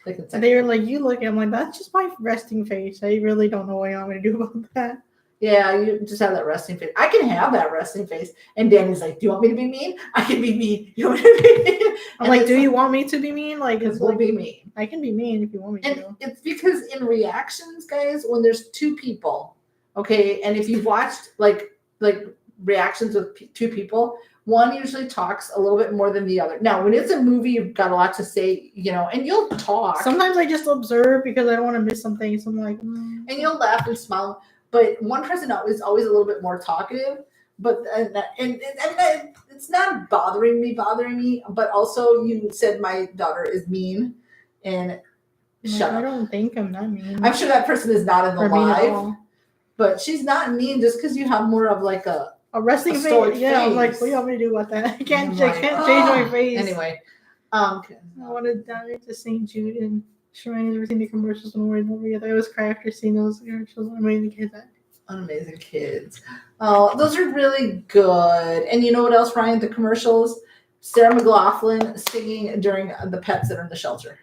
They can suck. And they were like, you look, I'm like, that's just my resting face. I really don't know what you want me to do about that. Yeah, you just have that resting face. I can have that resting face. And Danny's like, do you want me to be mean? I can be mean. You want me to be mean? I'm And like, it's do you want me to be mean? Like, Because it's we'll like, be mean. I can be mean if you want me And to. it's because in reactions, guys, when there's two people, okay, and if you've watched like reactions with two people, one usually talks a little bit more than the other. Now, when it's a movie, you've got a lot to say, and you'll talk. Sometimes I just observe because I don't want to miss something. So I'm like, And you'll laugh and smile. But one person is always a little bit more talkative. But it's not bothering me. But also, you said my daughter is mean, and shut I up. don't think I'm not mean. I'm sure that person is not in the Or mean at live, all. but she's not mean just because you have more of like a resting a face. stoic Yeah, I'm like, face. what do you want me to do about that? I can't, I'm like, I can't change my face. Anyway, I want to dive into St. Jude and Shrine. Never seen the commercials and worried over it. I always cry after seeing those commercials. I'm waiting to get that. Amazing Kids. Oh, those are really good. And you know what else, Ryan? The commercials. Sarah McLaughlin singing during the pets that are in the shelter.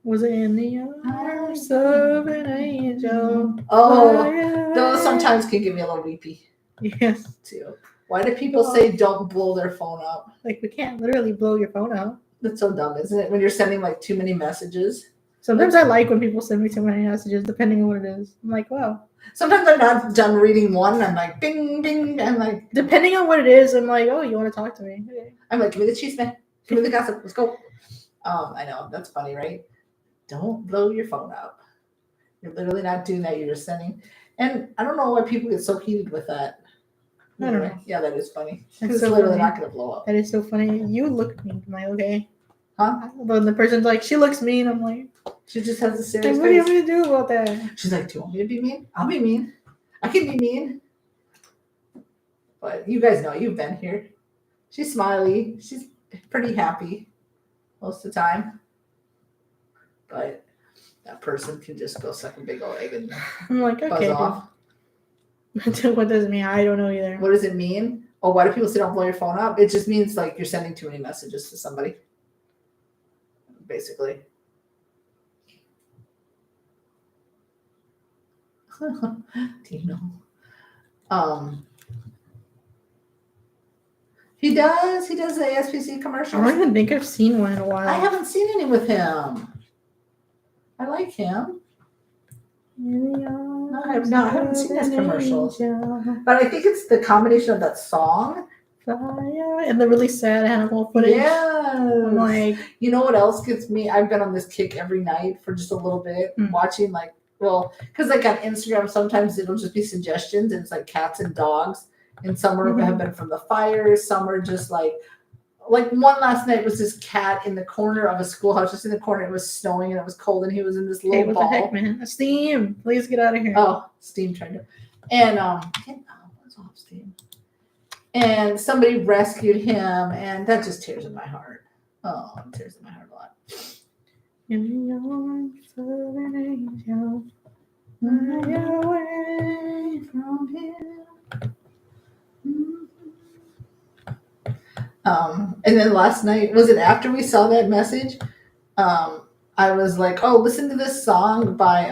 Was it in the arms of an angel? Oh, those sometimes can give me a little weepy Yes. too. Why do people say don't blow their phone up? Like, we can't literally blow your phone out. That's so dumb, isn't it? When you're sending like too many messages. Sometimes I like when people send me so many messages, depending on what it is. I'm like, wow. Sometimes I'm not done reading one. I'm like, bing, bing. I'm like, Depending on what it is, I'm like, oh, you want to talk to me? Okay. give me the cheese man. Give me the gossip. Let's go. I know that's funny, right? Don't blow your phone up. You're literally not doing that. You're just sending. And I don't know why people get so heated with that. I don't know. Yeah, that is funny. That's It's so literally funny. not going to blow up. That is so funny. You look mean. I'm like, okay. Huh? But the person's like, she looks mean. I'm like, She just has a like, serious what do you want face. me to do about that? She's like, do you want me to be mean? I'll be mean. I can be mean. But you guys know, you've been here. She's smiley. She's pretty happy most of the time. But that person can just go suck a big old egg and I'm like, buzz okay. off. Dude. What does it mean? I don't know either. What does it mean? Oh, why do people say don't blow your phone up? It just means like you're sending too many messages to somebody. Basically. Do you know? He does the ASPC I commercials. don't even think I've seen one in a while. I haven't seen any with him. I like him. I haven't seen his commercials. But I think it's the combination of that song. And the really sad animal footage. I'm Yeah. like, You know what else gets me? I've been on this kick every night for just a little bit, watching because like on Instagram, sometimes it'll just be suggestions and it's like cats and dogs. And some have been from the fires. Some are just like one last night was this cat in the corner of a schoolhouse, just in the corner. It was snowing and it was cold and he was in this little hey, what ball. the heck, man? Steam, please get out of here. Oh, Steam tried to. And what's off Steam? And somebody rescued him, and that just tears in my heart. Oh, it tears in my heart a lot. In the arms of an angel, fly away from here. And then last night, was it after we saw that message? I was like, oh, listen to this song by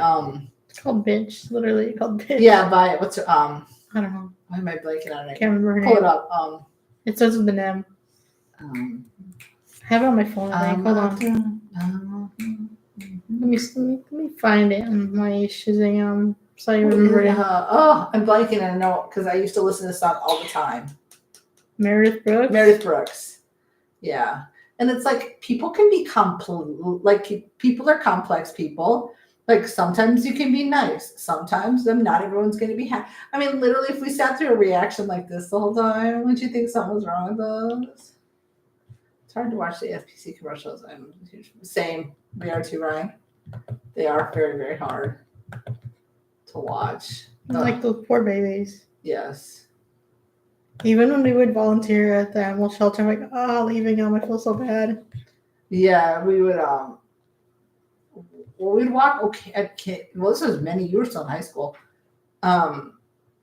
It's called Bitch, literally called Bitch. by what's I don't know. why am I blanking on I it? can't remember her Pull name. it up. It starts with an M. I have it on my phone. I think. Hold on. Let me find it on my Shazam. So I remember it. I'm blanking and I know because I used to listen to this song all the time. Meredith Brooks. Meredith Brooks. Yeah. And it's like people can be people are complex people. Like sometimes you can be nice. Sometimes not everyone's going to be happy. I mean, literally, if we sat through a reaction like this the whole time, wouldn't you think something was wrong with us? It's hard to watch the FPC commercials. I'm same. We are too, Ryan. They are very, very hard to watch. Like those poor babies. Yes. Even when we would volunteer at the animal shelter, I'm like, oh, leaving them, I feel so bad. Yeah, we would we'd walk this was you were still in high school.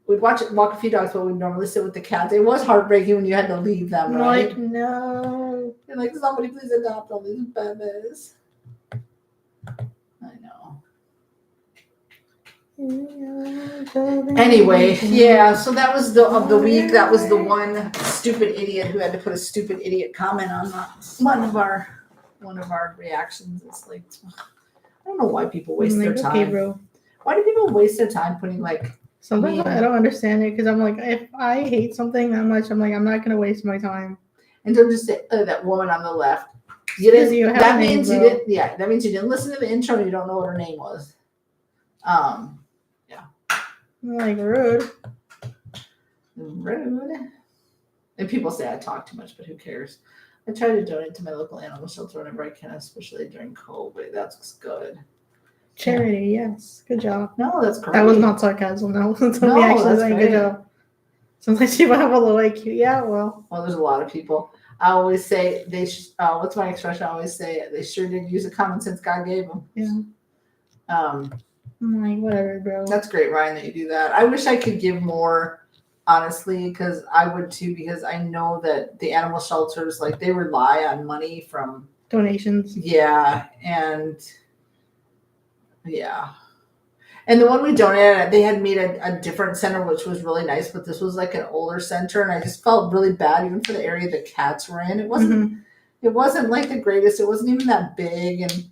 we'd walk a few dogs, but we'd normally sit with the cats. It was heartbreaking when you had to leave them, I'm right? like, no. You're like, somebody please adopt all these babies. I know. Anyway, yeah, so that was of the week. That was the one stupid idiot who had to put a stupid idiot comment on one of our reactions. It's like, I don't know why people waste I'm their like, time. okay, bro. Why do people waste their time putting like? Sometimes Yeah. I don't understand it because I'm like, if I hate something that much, I'm like, I'm not gonna waste my time. And don't just say that woman on the left. You Because didn't. you have That a name, means you bro. didn't. Yeah, that means you didn't listen to the intro. And you don't know what her name was. I'm like, rude. Rude. And people say I talk too much, but who cares? I try to donate to my local animal shelter whenever I can, especially during COVID. That's good. Charity, yes. Good job. No, that's great. That was not sarcasm. That was No, me actually that's saying great. good job. Sometimes you have a low IQ. Yeah, well. Well, there's a lot of people. I always say they. What's my expression? I always say they sure did use the common sense God gave them. Yeah. Um, I'm like, whatever, bro. That's great, Ryan, that you do that. I wish I could give more, honestly, because I would too, because I know that the animal shelters, like, they rely on money from, Donations. yeah, and yeah. And the one we donated, they had made a different center, which was really nice, but this was like an older center, and I just felt really bad, even for the area the cats were in. It wasn't like the greatest. It wasn't even that big, and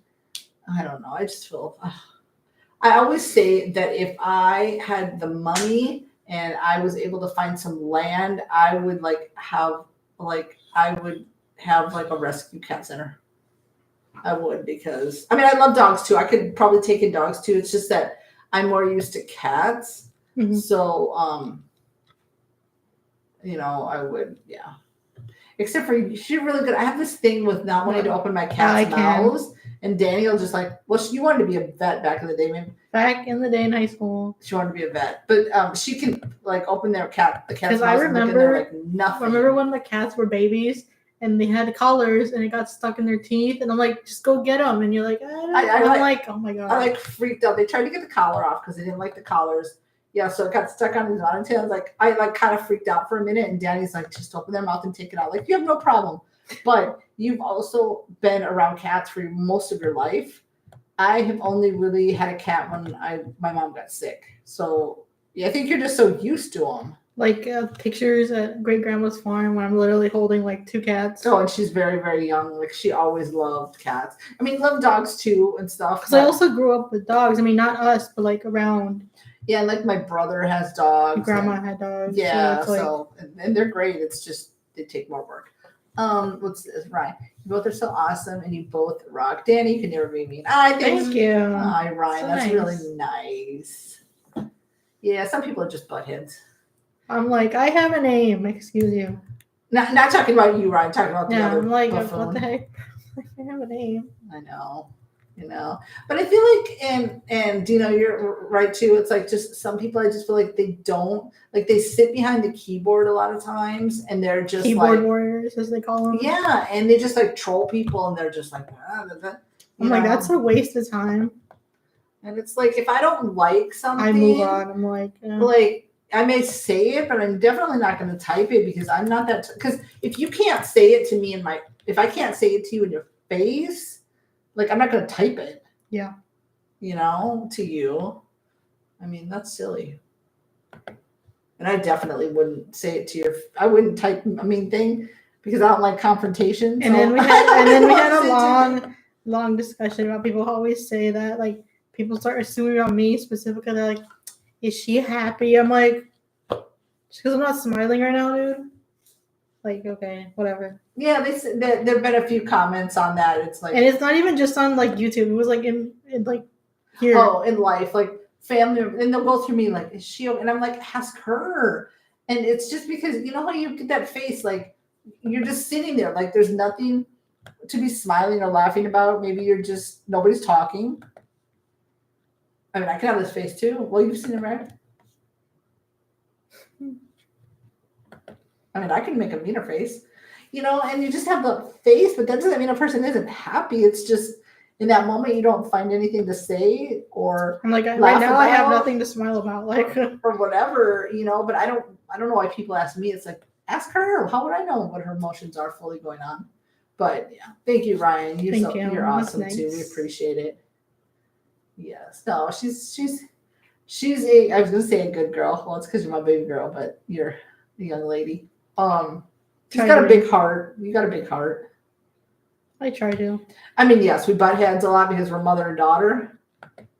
I don't know. I just feel. I always say that if I had the money and I was able to find some land, I would have a rescue cat center. I would, because I mean, I love dogs too. I could probably take in dogs too. It's just that I'm more used to cats. Mhm. So, I would, yeah. Except for she's really good. I have this thing with not wanting to open my cat's mouths. And Daniel just she wanted to be a vet back in the day, maybe. Back in the day in high school. She wanted to be a vet, but she can open the cat's mouth. I and look in there like nothing. Remember when the cats were babies and they had collars and it got stuck in their teeth, and I'm like, just go get them, and you're like, I'm like, oh my god. I freaked out. They tried to get the collar off because they didn't like the collars. Yeah, so it got stuck on his bottom. I kind of freaked out for a minute, and Danny's like, just open their mouth and take it out. Like, you have no problem. But you've also been around cats for most of your life. I have only really had a cat when my mom got sick. So yeah, I think you're just so used to them. Like pictures at great grandma's farm when I'm literally holding like 2 cats. Oh, and she's very, very young. Like, she always loved cats. I mean, loved dogs too and stuff. Because I also grew up with dogs. I mean, not us, but like around. Yeah, like my brother has dogs. Grandma had dogs. Yeah, so and they're great. It's just they take more work. What's this, Ryan? You both are so awesome, and you both rock. Danny, you can never be mean. thank you. Hi, Ryan. So That's nice. really nice. Yeah, some people are just buttheads. I'm like, I have a name. Excuse you. Not talking about you, Ryan. Talking about the Yeah, other. I'm like, buffoon. what the heck? I have a name. I know. But I feel like, and Dino, you're right too. It's like, just some people, I just feel like they don't, like, they sit behind the keyboard a lot of times, and they're just Keyboard warriors, as they call them. yeah, and they just troll people, and they're just like, I'm like, that's a waste of time. And it's like, if I don't like something, I move on. I'm like, like, I may say it, but I'm definitely not going to type it, because I'm not that. Because if you can't say it to me if I can't say it to you in your face, like, I'm not going to type it. Yeah. To you. I mean, that's silly. And I definitely wouldn't say it to I wouldn't type a mean thing, because I don't like confrontation. And then we had a long discussion about people who always say that, like, people start assuming on me specifically. They're like, is she happy? I'm like, just because I'm not smiling right now, dude. Like, okay, whatever. Yeah, there have been a few comments on that. It's like, and it's not even just on like YouTube. It was like in like here. Oh, in life, like family, and they'll go through me like, is she okay? And I'm like, ask her. And it's just because, you know how you get that face, like, you're just sitting there, like, there's nothing to be smiling or laughing about. Maybe you're just, nobody's talking. I mean, I can have this face too. Well, you've seen it, right? I mean, I can make a meaner face, and you just have the face, but that doesn't mean a person isn't happy. It's just, in that moment you don't find anything to say or I'm like, right laugh now I have about. nothing to smile about. Like, or whatever, but I don't know why people ask me. It's like, ask her. How would I know what her emotions are fully going on? But yeah, thank you, Ryan. You're Thank you. you're That's awesome too. We nice. appreciate it. Yes. No, she's a, I was gonna say a good girl. Well, it's because you're my baby girl, but you're a young lady. She's Try got a to big heart. You got a big heart. I try to. I mean, yes, we butt heads a lot because we're mother and daughter.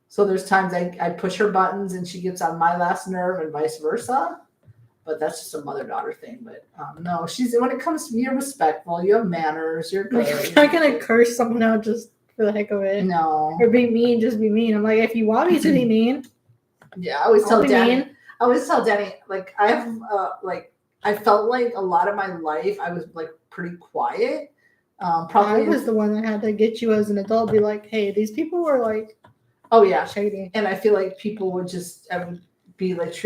So there's times I push her buttons and she gets on my last nerve and vice versa. But that's just a mother-daughter thing. But no, when it comes to you're respectful, you have manners, you're good. Like, I'm not gonna curse someone out just for the heck of it. No. Or be mean, just be mean. I'm like, if you want me to be mean, Yeah, I always I'll tell be Danny. mean. I always tell Danny, like I have I felt like a lot of my life I was like pretty quiet. I Probably was the one that had to get you as an adult, be like, hey, these people were like oh yeah. shady. And I feel like people would I would be like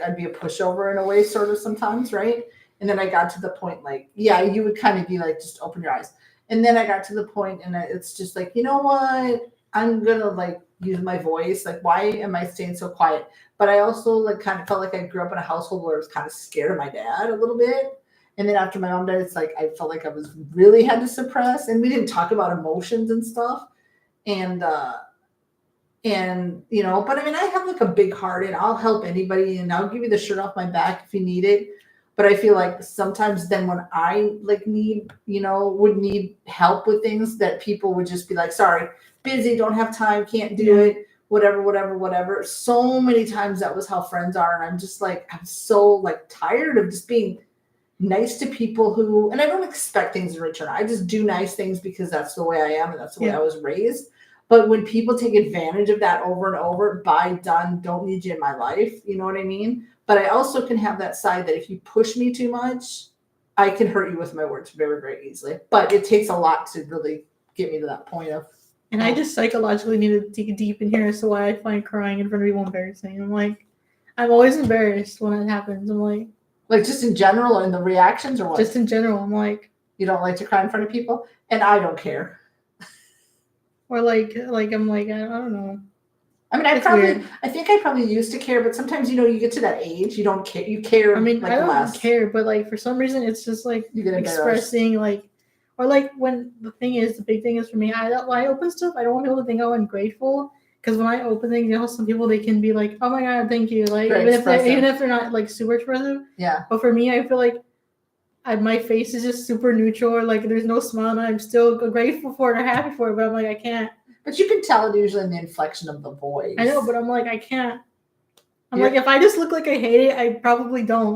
I'd be a pushover in a way, sort of sometimes, right? And then I got to the point like, yeah, you would kind of be like, just open your eyes. And then I got to the point and it's just like, you know what? I'm gonna like use my voice. Like, why am I staying so quiet? But I also like kind of felt like I grew up in a household where I was kind of scared of my dad a little bit. And then after my mom died, it's like I felt like I was really had to suppress, and we didn't talk about emotions and stuff. And but I mean, I have like a big heart, and I'll help anybody, and I'll give you the shirt off my back if you need it. But I feel like sometimes then when I like need, would need help with things, that people would just be like, sorry, busy, don't have time, can't do it, whatever. So many times that was how friends are. And I'm just like, I'm so like tired of just being nice to people who, and I don't expect things in return. I just do nice things because that's the way I am and that's the way I was raised. But when people take advantage of that over and over, bye, done, don't need you in my life, you know what I mean? But I also can have that side that if you push me too much, I can hurt you with my words very, very easily. But it takes a lot to really get me to that point of. And I just psychologically need to dig deep in here. So why I find crying in front of people embarrassing. I'm like, I'm always embarrassed when it happens. I'm like just in general and the reactions or what? Just in general. I'm like, you don't like to cry in front of people? And I don't care. Or like I'm like, I don't know. I mean, I think I probably used to care, but sometimes, you get to that age, you don't care. You care. I mean, like I don't less. care, but like for some reason, it's just like You get expressing like, or like when the big thing is for me, when I open stuff, I don't want people to think I'm ungrateful. Because when I open things, some people, they can be like, oh my God, thank you. Like, even if they're not like super expressive. Yeah. But for me, I feel like my face is just super neutral, or like there's no smile, and I'm still grateful for it or happy for it, but I'm like, I can't. But you can tell it usually in the inflection of the voice. I know, but I'm like, I can't. I'm like, if I just look like I hate it, I probably don't.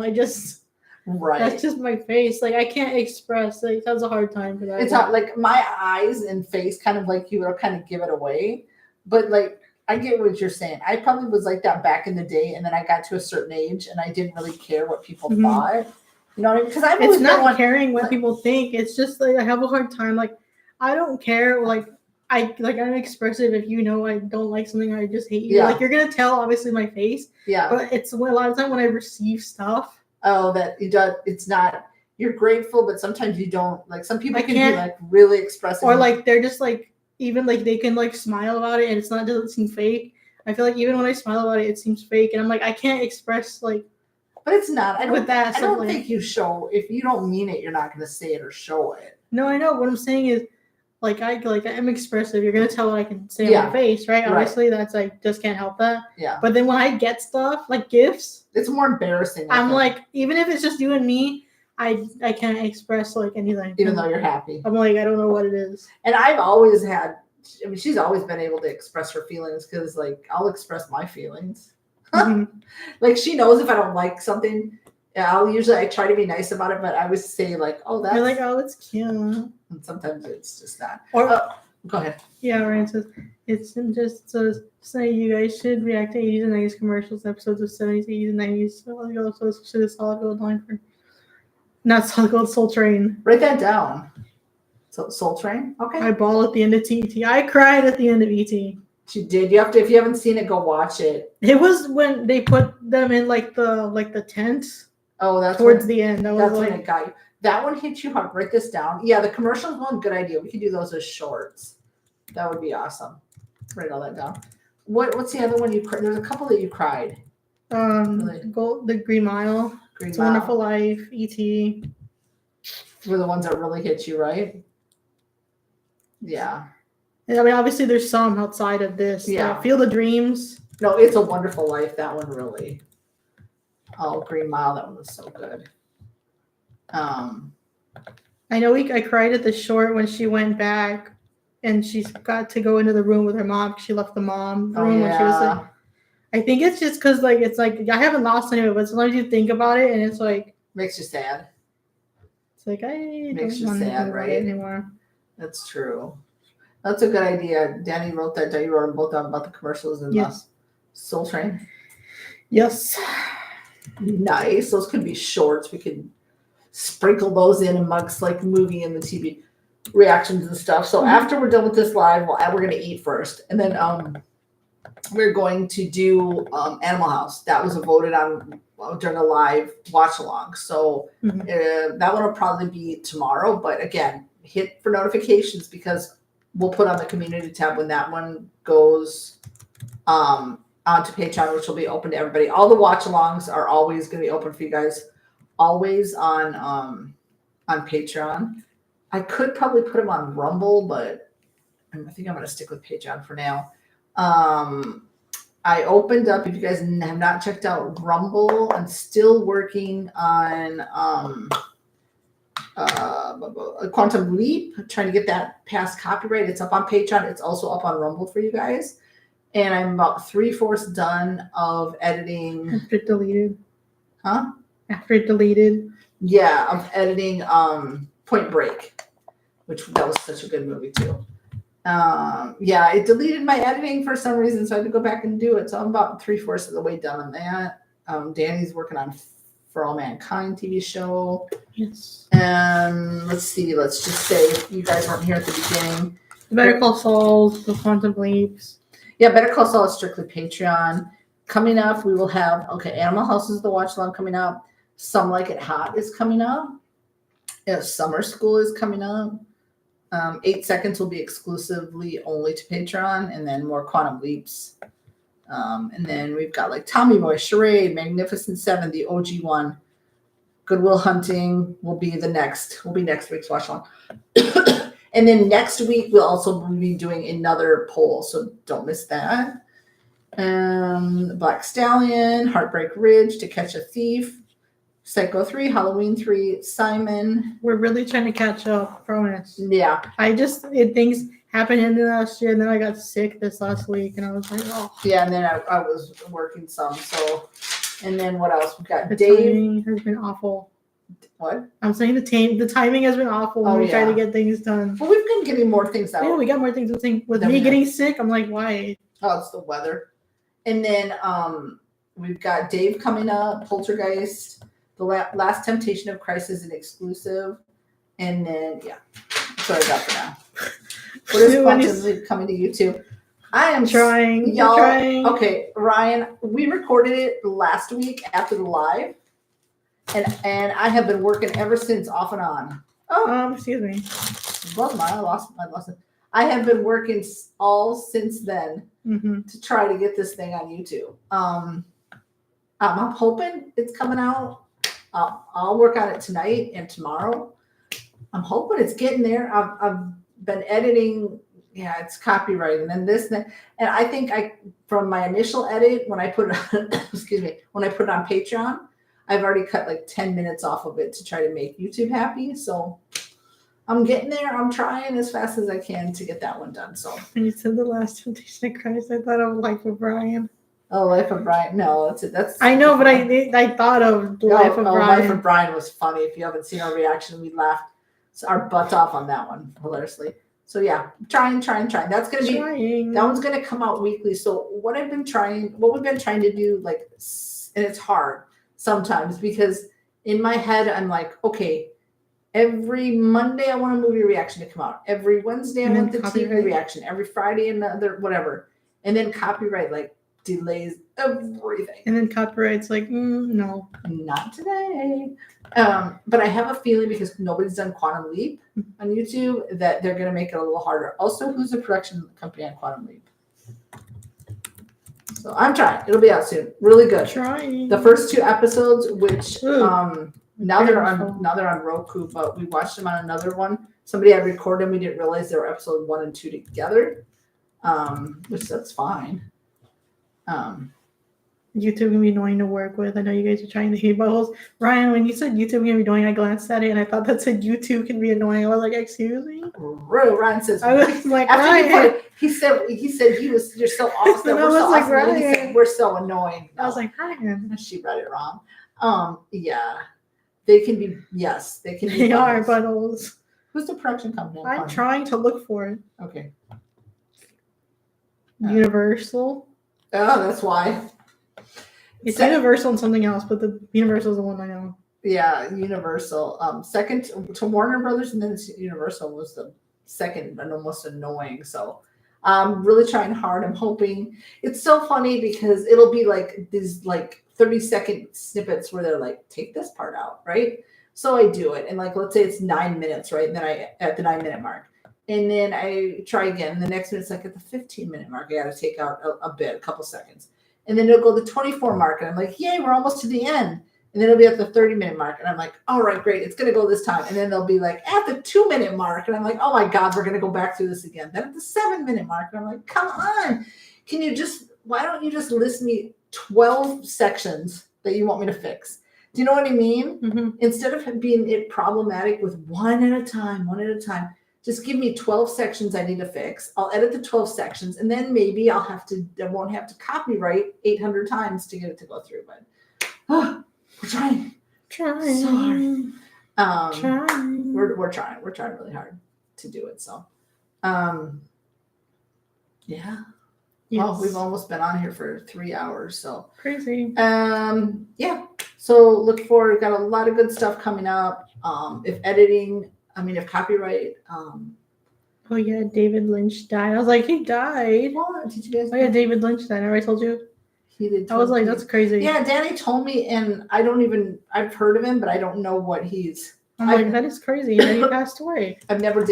Right. That's just my face. Like, I can't express. Like, that's a hard time for that. It's not like my eyes and face kind of like you will kind of give it away. But like, I get what you're saying. I probably was like that back in the day, and then I got to a certain age, and I didn't really care what people thought. You know what I mean? Because it's not caring what people think. It's just like I have a hard time. Like, I don't care. Like, I'm expressive. If I don't like something, or I just hate you. Yeah. Like, you're gonna tell obviously my face. Yeah. But it's a lot of time when I receive stuff. Oh, that you don't. It's not. You're grateful, but sometimes you don't. Like some people can be like really expressive, or like they're just like even like they can like smile about it, and it doesn't seem fake. I feel like even when I smile about it seems fake, and I'm like I can't express like. But it's not. I don't like, think you show. If you don't mean it, you're not going to say it or show it. No, I know. What I'm saying is, I'm expressive. You're gonna tell what I can say on my face, right? Obviously, that's I just can't help that. Yeah. But then when I get stuff like gifts, it's more embarrassing. I'm like, even if it's just you and me, I can't express like anything. Even though you're happy. I'm like, I don't know what it is. And I've always had. I mean, she's always been able to express her feelings because, like, I'll express my feelings. Like, she knows if I don't like something. I try to be nice about it, but I would say like, oh, that's. You're like, oh, it's cute. And sometimes it's just that. Or go ahead. Yeah, Ryan says it's just say you guys should react to 80s and 90s commercials, episodes of 70s, 80s, and 90s. So should a solid gold line for not solid gold, Soul Train. Write that down. So Soul Train. Okay. I bawl at the end of TET. I cried at the end of ET. She did. You have to. If you haven't seen it, go watch it. It was when they put them in like the tent. Oh, that's towards the end. That's when it got you. That one hit you hard. Write this down. Yeah, the commercials one, good idea. We could do those as shorts. That would be awesome. Write all that down. What's the other one you cried? There's a couple that you cried. Really? The Green Mile, Green It's a Mile Wonderful Life, E.T. were the ones that really hit you, right? Yeah. And I mean, obviously, there's some outside of this. Yeah. Field of Dreams. No, It's a Wonderful Life. That one really. Oh, Green Mile. That one was so good. I know I cried at the short when she went back, and she got to go into the room with her mom. She left the mom room when she was like. I think it's just because it's like I haven't lost any of it, but sometimes you think about it and it's like makes you sad. it's like I Makes don't you want to sad, think about right? it anymore. That's true. That's a good idea. Danny wrote that down. You wrote them both down about the commercials and Yes. the Soul Train. Yes. Nice. Those could be shorts. We could sprinkle those in amongst like movie and the TV reactions and stuff. So after we're done with this live, we're gonna eat first, and then we're going to do Animal House. That was voted on during a live watch along. So that one will probably be tomorrow. But again, hit for notifications because we'll put on the community tab when that one goes onto Patreon, which will be open to everybody. All the watch alongs are always going to be open for you guys. Always on Patreon. I could probably put them on Rumble, but I think I'm going to stick with Patreon for now. I opened up, if you guys have not checked out Rumble, I'm still working on Quantum Leap, trying to get that past copyright. It's up on Patreon. It's also up on Rumble for you guys. And I'm about 3/4 done of editing. After it deleted. Huh? After it deleted. Yeah, I'm editing Point Break, which that was such a good movie too. Yeah, it deleted my editing for some reason, so I had to go back and do it. So I'm about 3/4 of the way done on that. Danny's working on For All Mankind TV show. Yes. And let's see, let's just say you guys weren't here at the beginning. Better Call Saul, The Quantum Leaps. Yeah, Better Call Saul is strictly Patreon. Coming up, we will have, Animal House is the watch along coming up. Some Like It Hot is coming up. Yeah, Summer School is coming up. 8 Seconds will be exclusively only to Patreon, and then more Quantum Leaps. And then we've got like Tommy Boy, Charade, Magnificent Seven, the OG one. Good Will Hunting will be next week's watch along. And then next week we'll also be doing another poll, so don't miss that. Black Stallion, Heartbreak Ridge, To Catch a Thief, Psycho 3, Halloween 3, Simon. We're really trying to catch up, promise. Yeah. Things happened in the last year, and then I got sick this last week, and I was like, oh. Yeah, and then I was working some, so. And then what else? We've got The Dave. timing has been awful. What? I'm saying the timing has been awful when we try to yeah. get things done. Well, we've been getting more things out. Yeah, we got more things to think. With Then me we getting sick, I'm like, why? Oh, it's the weather. And then we've got Dave coming up, Poltergeist, The Last Temptation of Christ is an exclusive. And then, yeah. That's what I got for now. What is Quantum Leap coming to YouTube? I am trying. Y'all, trying. Okay, Ryan, we recorded it last week after the live. And I have been working ever since, off and on. Oh, Excuse me. well, I lost it. I have been working all since then to try to get this thing on YouTube. I'm hoping it's coming out. I'll work on it tonight and tomorrow. I'm hoping it's getting there. I've been editing. Yeah, it's copyright and then this and that. And I think from my initial edit when I put it when I put it on Patreon, I've already cut like 10 minutes off of it to try to make YouTube happy. So I'm getting there. I'm trying as fast as I can to get that one done. So When you said The Last Temptation of Christ, I thought of Life of Brian. Oh, Life of Brian. No, that's I know, but I thought of Life of Brian. Life of Brian was funny. If you haven't seen our reaction, we laughed our butts off on that one hilariously. So yeah, trying. That's gonna be that one's gonna come out weekly. So what we've been trying to do, like, and it's hard sometimes because in my head I'm like, okay, every Monday I want a movie reaction to come out. Every Wednesday I want the TV reaction. Every Friday another whatever. And then copyright, like delays everything. And then copyright's like, no. Not today. But I have a feeling because nobody's done Quantum Leap on YouTube that they're going to make it a little harder. Also, who's the production company on Quantum Leap? So I'm trying. It'll be out soon. Really good. Trying. The first 2 episodes, which Ooh. now they're on Roku, but we watched them on another one. Somebody had recorded them. We didn't realize they were episode 1 and 2 together, which that's fine. YouTube can be annoying to work with. I know you guys are trying to hate bubbles. Ryan, when you said YouTube can be annoying, I glanced at it and I thought that said YouTube can be annoying. I was like, excuse me? Ryan says, I was like, after he put Ryan. it, he said you're so awesome. And I We're so was like, awesome. And then he Ryan. said, we're so annoying. I was like, Ryan. She read it wrong. Yeah. They can be, yes, they can be. They are bubbles. bubbles. Who's the production company? I'm trying to look for it. Okay. Universal. Oh, that's why. It's Se- Universal and something else, but the Universal is the one I know. Yeah, Universal. Second to Warner Brothers, and then Universal was the second and almost annoying. So I'm really trying hard. I'm hoping it's so funny because it'll be like these like 30-second snippets where they're like, take this part out, right? So I do it, and like let's say it's 9 minutes, right? And then I at the 9-minute mark, and then I try again. And the next minute's like at the 15-minute mark. I got to take out a couple seconds. And then it'll go to the 24 mark, and I'm like, yay, we're almost to the end. And then it'll be at the 30-minute mark, and I'm like, all right, great, it's gonna go this time. And then they'll be like at the 2-minute mark, and I'm like, oh my God, we're gonna go back through this again. Then at the 7-minute mark, and I'm like, come on, why don't you just list me 12 sections that you want me to fix? Do you know what I mean? Mm-hmm. Instead of being problematic with one at a time, just give me 12 sections I need to fix. I'll edit the 12 sections, and then maybe I won't have to copyright 800 times to get it to go through. But we're trying. Trying. Sorry. We're trying. We're trying really hard to do it. So, yeah. Yes. Well, we've almost been on here for 3 hours. So, Crazy. yeah. So look forward. We've got a lot of good stuff coming up. If copyright. Oh yeah, David Lynch died. I was like, he died. What did you guys? Oh yeah, David Lynch died. I already told you. He did. I was like, that's crazy. Yeah, Danny told me, and I've heard of him, but I don't know what he's. I'm like, that is crazy. And then he passed away. I've never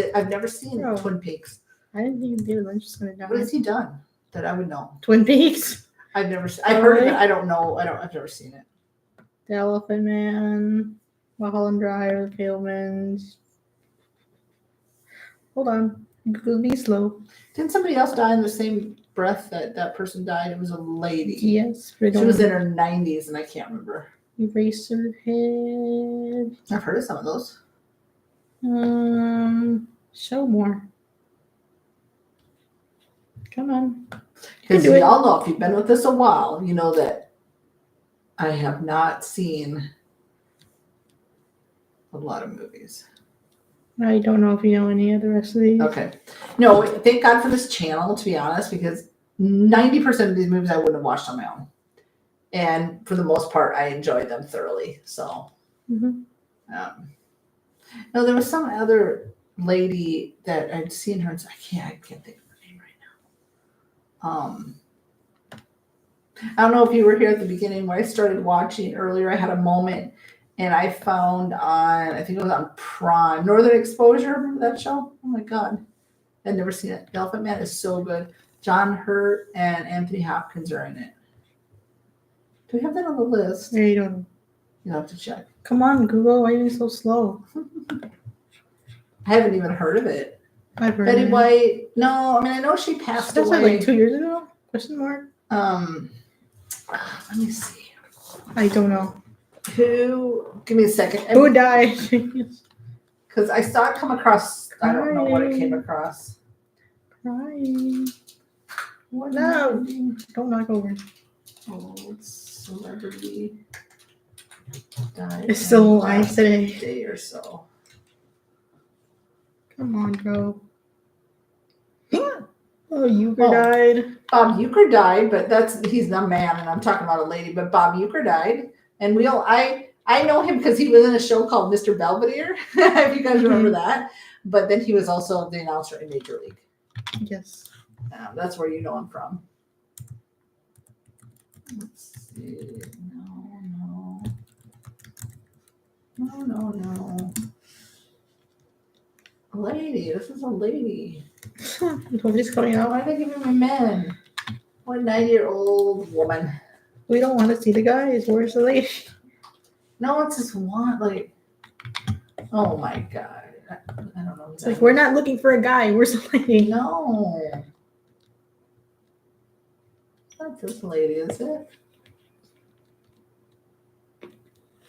seen Oh. Twin Peaks. I didn't think David Lynch was gonna die. What has he done that I would know? Twin Peaks. I've heard of Really? it. I don't know. I've never seen it. The Elephant Man. Mulholland Drive. The Fabelmans. Hold on. Google me slow. Didn't somebody else die in the same breath that person died? It was a lady. Yes, but I She don't was in her 90s, and I can't remember. Eraserhead. I've heard of some of those. Show more. Come on. Because do it. y'all know, if you've been with us a while, you know that I have not seen a lot of movies. I don't know if you know any of the rest of these. Okay. No, thank God for this channel, to be honest, because 90% of these movies I wouldn't have watched on my own. And for the most part, I enjoyed them thoroughly. So, Mhm. no, there was some other lady that I'd seen her, and I can't think of her name right now. I don't know if you were here at the beginning when I started watching earlier. I had a moment, and I found on, I think it was on Prime, Northern Exposure. Remember that show? Oh my God. I'd never seen it. The Elephant Man is so good. John Hurt and Anthony Hopkins are in it. Do we have that on the list? There you go. You'll have to check. Come on, Google. Why are you so slow? I haven't even heard of it. I've heard Betty of it. White. No, I mean, I know she passed That's away. like 2 years ago? Question mark? Let me see. I don't know. Give me a second. Who died? Because I saw it come across. I don't know what it came across. Crying. What No. Don't knock over. Oh, celebrity died. It's still in the alive last today. Day or so. Come on, bro. Oh, Euchre Oh. died. Bob Euchre died, but he's the man, and I'm talking about a lady. But Bob Euchre died, and I know him because he was in a show called Mr. Belvedere. If you guys remember that. But then he was also the announcer in Major League. Yes. That's where you know him from. Let's see. No. A lady. This is a lady. Nobody's coming out. Why are they giving me men? What 90-year-old woman? We don't want to see the guys. Where's the lady? No, it's just one, like, oh my God. I don't know. It's like, we're not looking for a guy. Where's the lady? No. Not this lady, is it?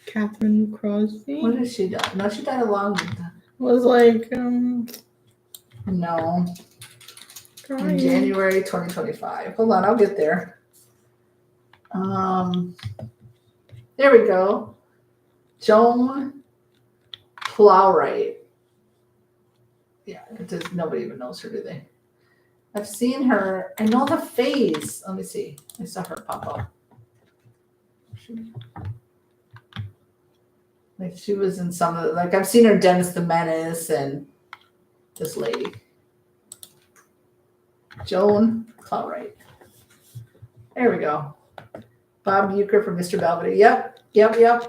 Catherine Crosby What did she die? No, she died along with the, was like, no, in crying. January 2025. Hold on, I'll get there. There we go. Joan Plowright. Yeah, nobody even knows her, do they? I've seen her. I know the face. Let me see. I saw her pop up. Like she was in some of the, like I've seen her Dennis the Menace and this lady. Joan Plowright. There we go. Bob Uecker from Mr. Belvedere. Yep.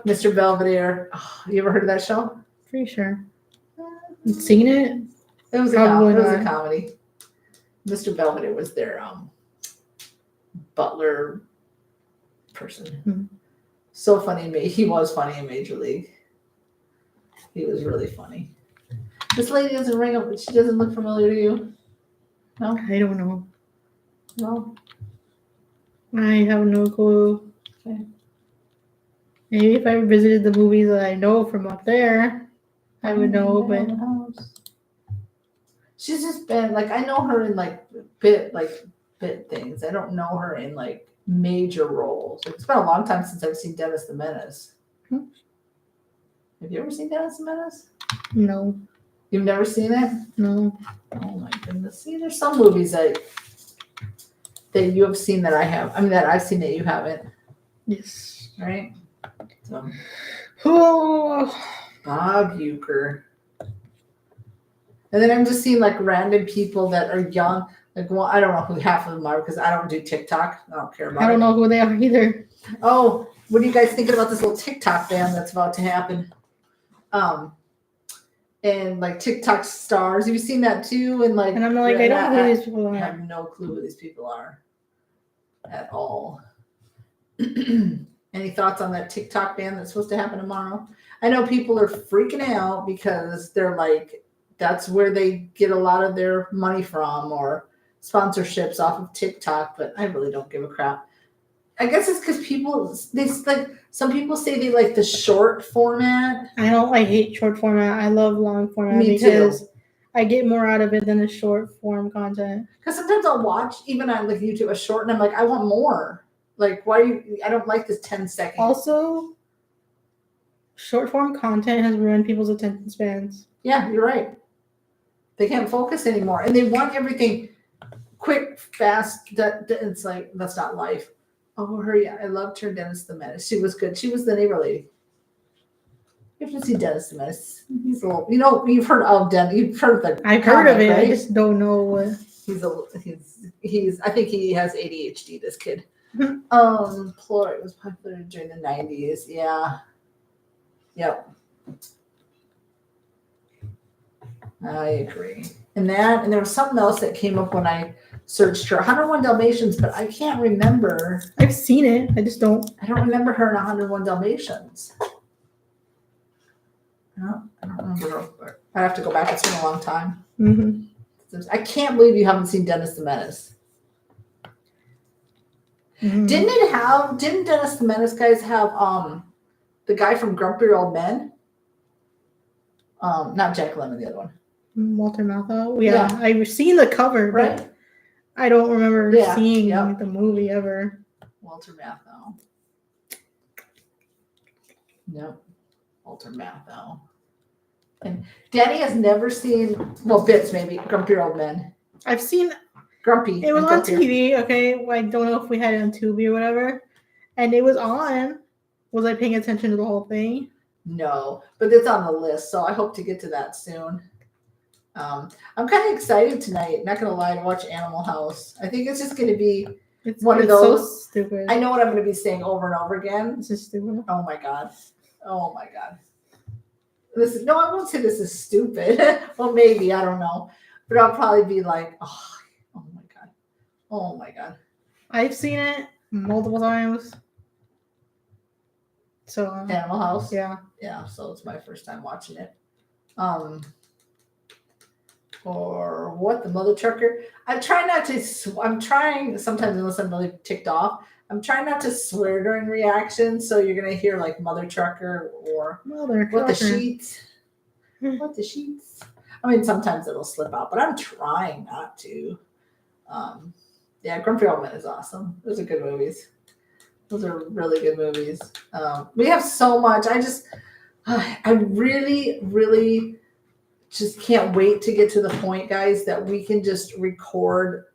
Mr. Belvedere. Oh, you ever heard of that show? Pretty sure. Seen it? It was Probably a not. comedy. Mr. Belvedere was their butler person. Hmm. So funny in he was funny in Major League. He was really funny. This lady doesn't ring up. She doesn't look familiar to you. No, I don't know. no. I have no clue. Okay. Maybe if I visited the movies that I know from up there, I would know, but She's just been like I know her in like bit things. I don't know her in like major roles. It's been a long time since I've seen Dennis the Menace. Hmm. Have you ever seen Dennis the Menace? no. You've never seen it? No. Oh my goodness. See, there's some movies that you have seen that I have. I mean that I've seen that you haven't. Yes. Right? So, Oh. Bob Uecker. And then I'm just seeing like random people that are young. Like, well, I don't know who half of them are because I don't do TikTok. I don't care about it. I don't know who they are either. Oh, what are you guys thinking about this little TikTok ban that's about to happen? And like TikTok stars. Have you seen that too? And like, And I'm like, I don't know who these people I are. have no clue who these people are at all. Any thoughts on that TikTok ban that's supposed to happen tomorrow? I know people are freaking out because they're like, that's where they get a lot of their money from or sponsorships off of TikTok, but I really don't give a crap. I guess it's because some people say they like the short format. I hate short format. I love long format Me because too. I get more out of it than the short form content. Because sometimes I'll watch even on like YouTube a short and I'm like, I want more. Like, why I don't like this 10-second. Also, short form content has ruined people's attention spans. Yeah, you're right. They can't focus anymore. And they want everything quick, fast. It's like, that's not life. Oh, her, yeah. I loved her, Dennis the Menace. She was good. She was the neighbor lady. You have to see Dennis the Menace. He's a little, you've heard of Dennis. You've heard of the I've heard of comic, it. right? I just don't know what. He's I think he has ADHD, this kid. Plowright was popular during the 90s. Yeah. Yep. I agree. And there was something else that came up when I searched her. 101 Dalmatians, but I can't remember. I've seen it. I just don't. I don't remember her in 101 Dalmatians. No, I don't remember her. I have to go back. It's been a long time. Mm-hmm. I can't believe you haven't seen Dennis the Menace. Mm-hmm. Didn't Dennis the Menace guys have the guy from Grumpy Old Men? Not Jack Lemmon, the other one. Walter Matthau? Yeah. I've seen the cover, Right? but I don't remember Yeah, seeing yep. the movie ever. Walter Matthau. Yep. Walter Matthau. And Danny has never seen, well, bits maybe, Grumpy Old Men. I've seen Grumpy. it was and on Grumpy. TV, okay? Well, I don't know if we had it on Tubi or whatever. And it was on. Was I paying attention to the whole thing? No, but it's on the list, so I hope to get to that soon. I'm kind of excited tonight, not going to lie, to watch Animal House. I think it's just going to be It's one of it's so those. stupid. I know what I'm going to be saying over and over again. It's just stupid. Oh my god. Oh my god. This is, no, I won't say this is stupid. Well, maybe, I don't know. But I'll probably be like, oh my god. Oh my god. I've seen it multiple times. So Animal House. yeah. Yeah, so it's my first time watching it. Or what, the Mother Trucker? I'm trying sometimes, unless I'm really ticked off, I'm trying not to swear during reactions, so you're gonna hear like Mother Trucker or Mother what the trucker. sheets. What the sheets. I mean, sometimes it'll slip out, but I'm trying not to. Yeah, Grumpy Old Men is awesome. Those are good movies. Those are really good movies. We have so much. I really, really just can't wait to get to the point, guys, that we can just record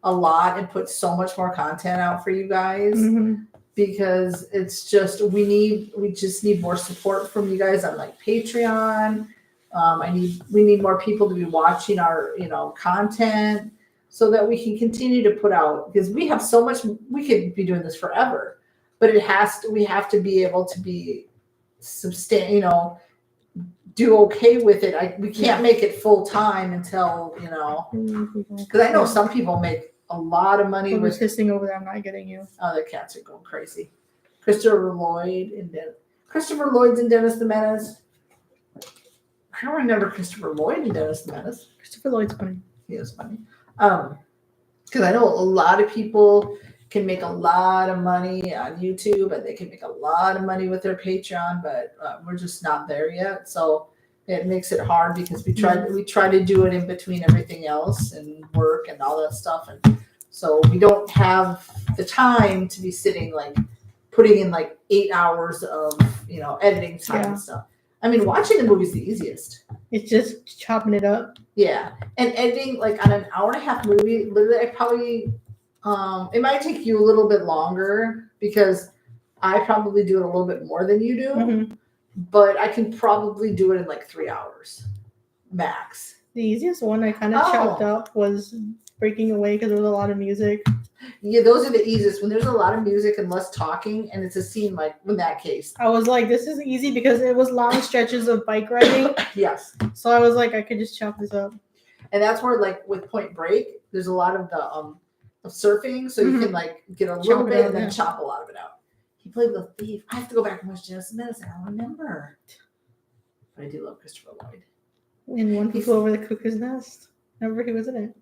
a lot and put so much more content out for you guys. Mhm. Because it's just we just need more support from you guys on like Patreon. We need more people to be watching our content so that we can continue to put out, because we have so much. We could be doing this forever, but we have to be able to be do okay with it. We can't make it full time until because I know some people make a lot of money I was with. hissing over there. I'm not getting you. Oh, the cats are going crazy. Christopher Lloyd's in Dennis the Menace. I don't remember Christopher Lloyd in Dennis the Menace. Christopher Lloyd's funny. He is funny. Because I know a lot of people can make a lot of money on YouTube and they can make a lot of money with their Patreon, but we're just not there yet. So it makes it hard because we try to do it in between everything else and work and all that stuff, and so we don't have the time to be sitting like putting in like 8 hours of editing time and stuff. I mean, watching the movie is the easiest. It's just chopping it up. Yeah, and editing like on an hour and a half movie, literally, I probably it might take you a little bit longer because I probably do it a little bit more than you do, Mhm. but I can probably do it in like 3 hours max. The easiest one I kind of chopped up was Breaking Away because there was a lot of music. Yeah, those are the easiest when there's a lot of music and less talking, and it's a scene like in that case. I was like, this is easy because it was long stretches of bike riding. Yes, So I was like, I could just chop this up. and that's where like with Point Break, there's a lot of the of surfing, so you can like get a little it bit out, and then yeah. chop a lot of it out. He played the thief. I have to go back and watch Dennis the Menace. I don't remember, but I do love Christopher Lloyd. And One Who Flew Over the Cuckoo's Nest. Remember he was in it.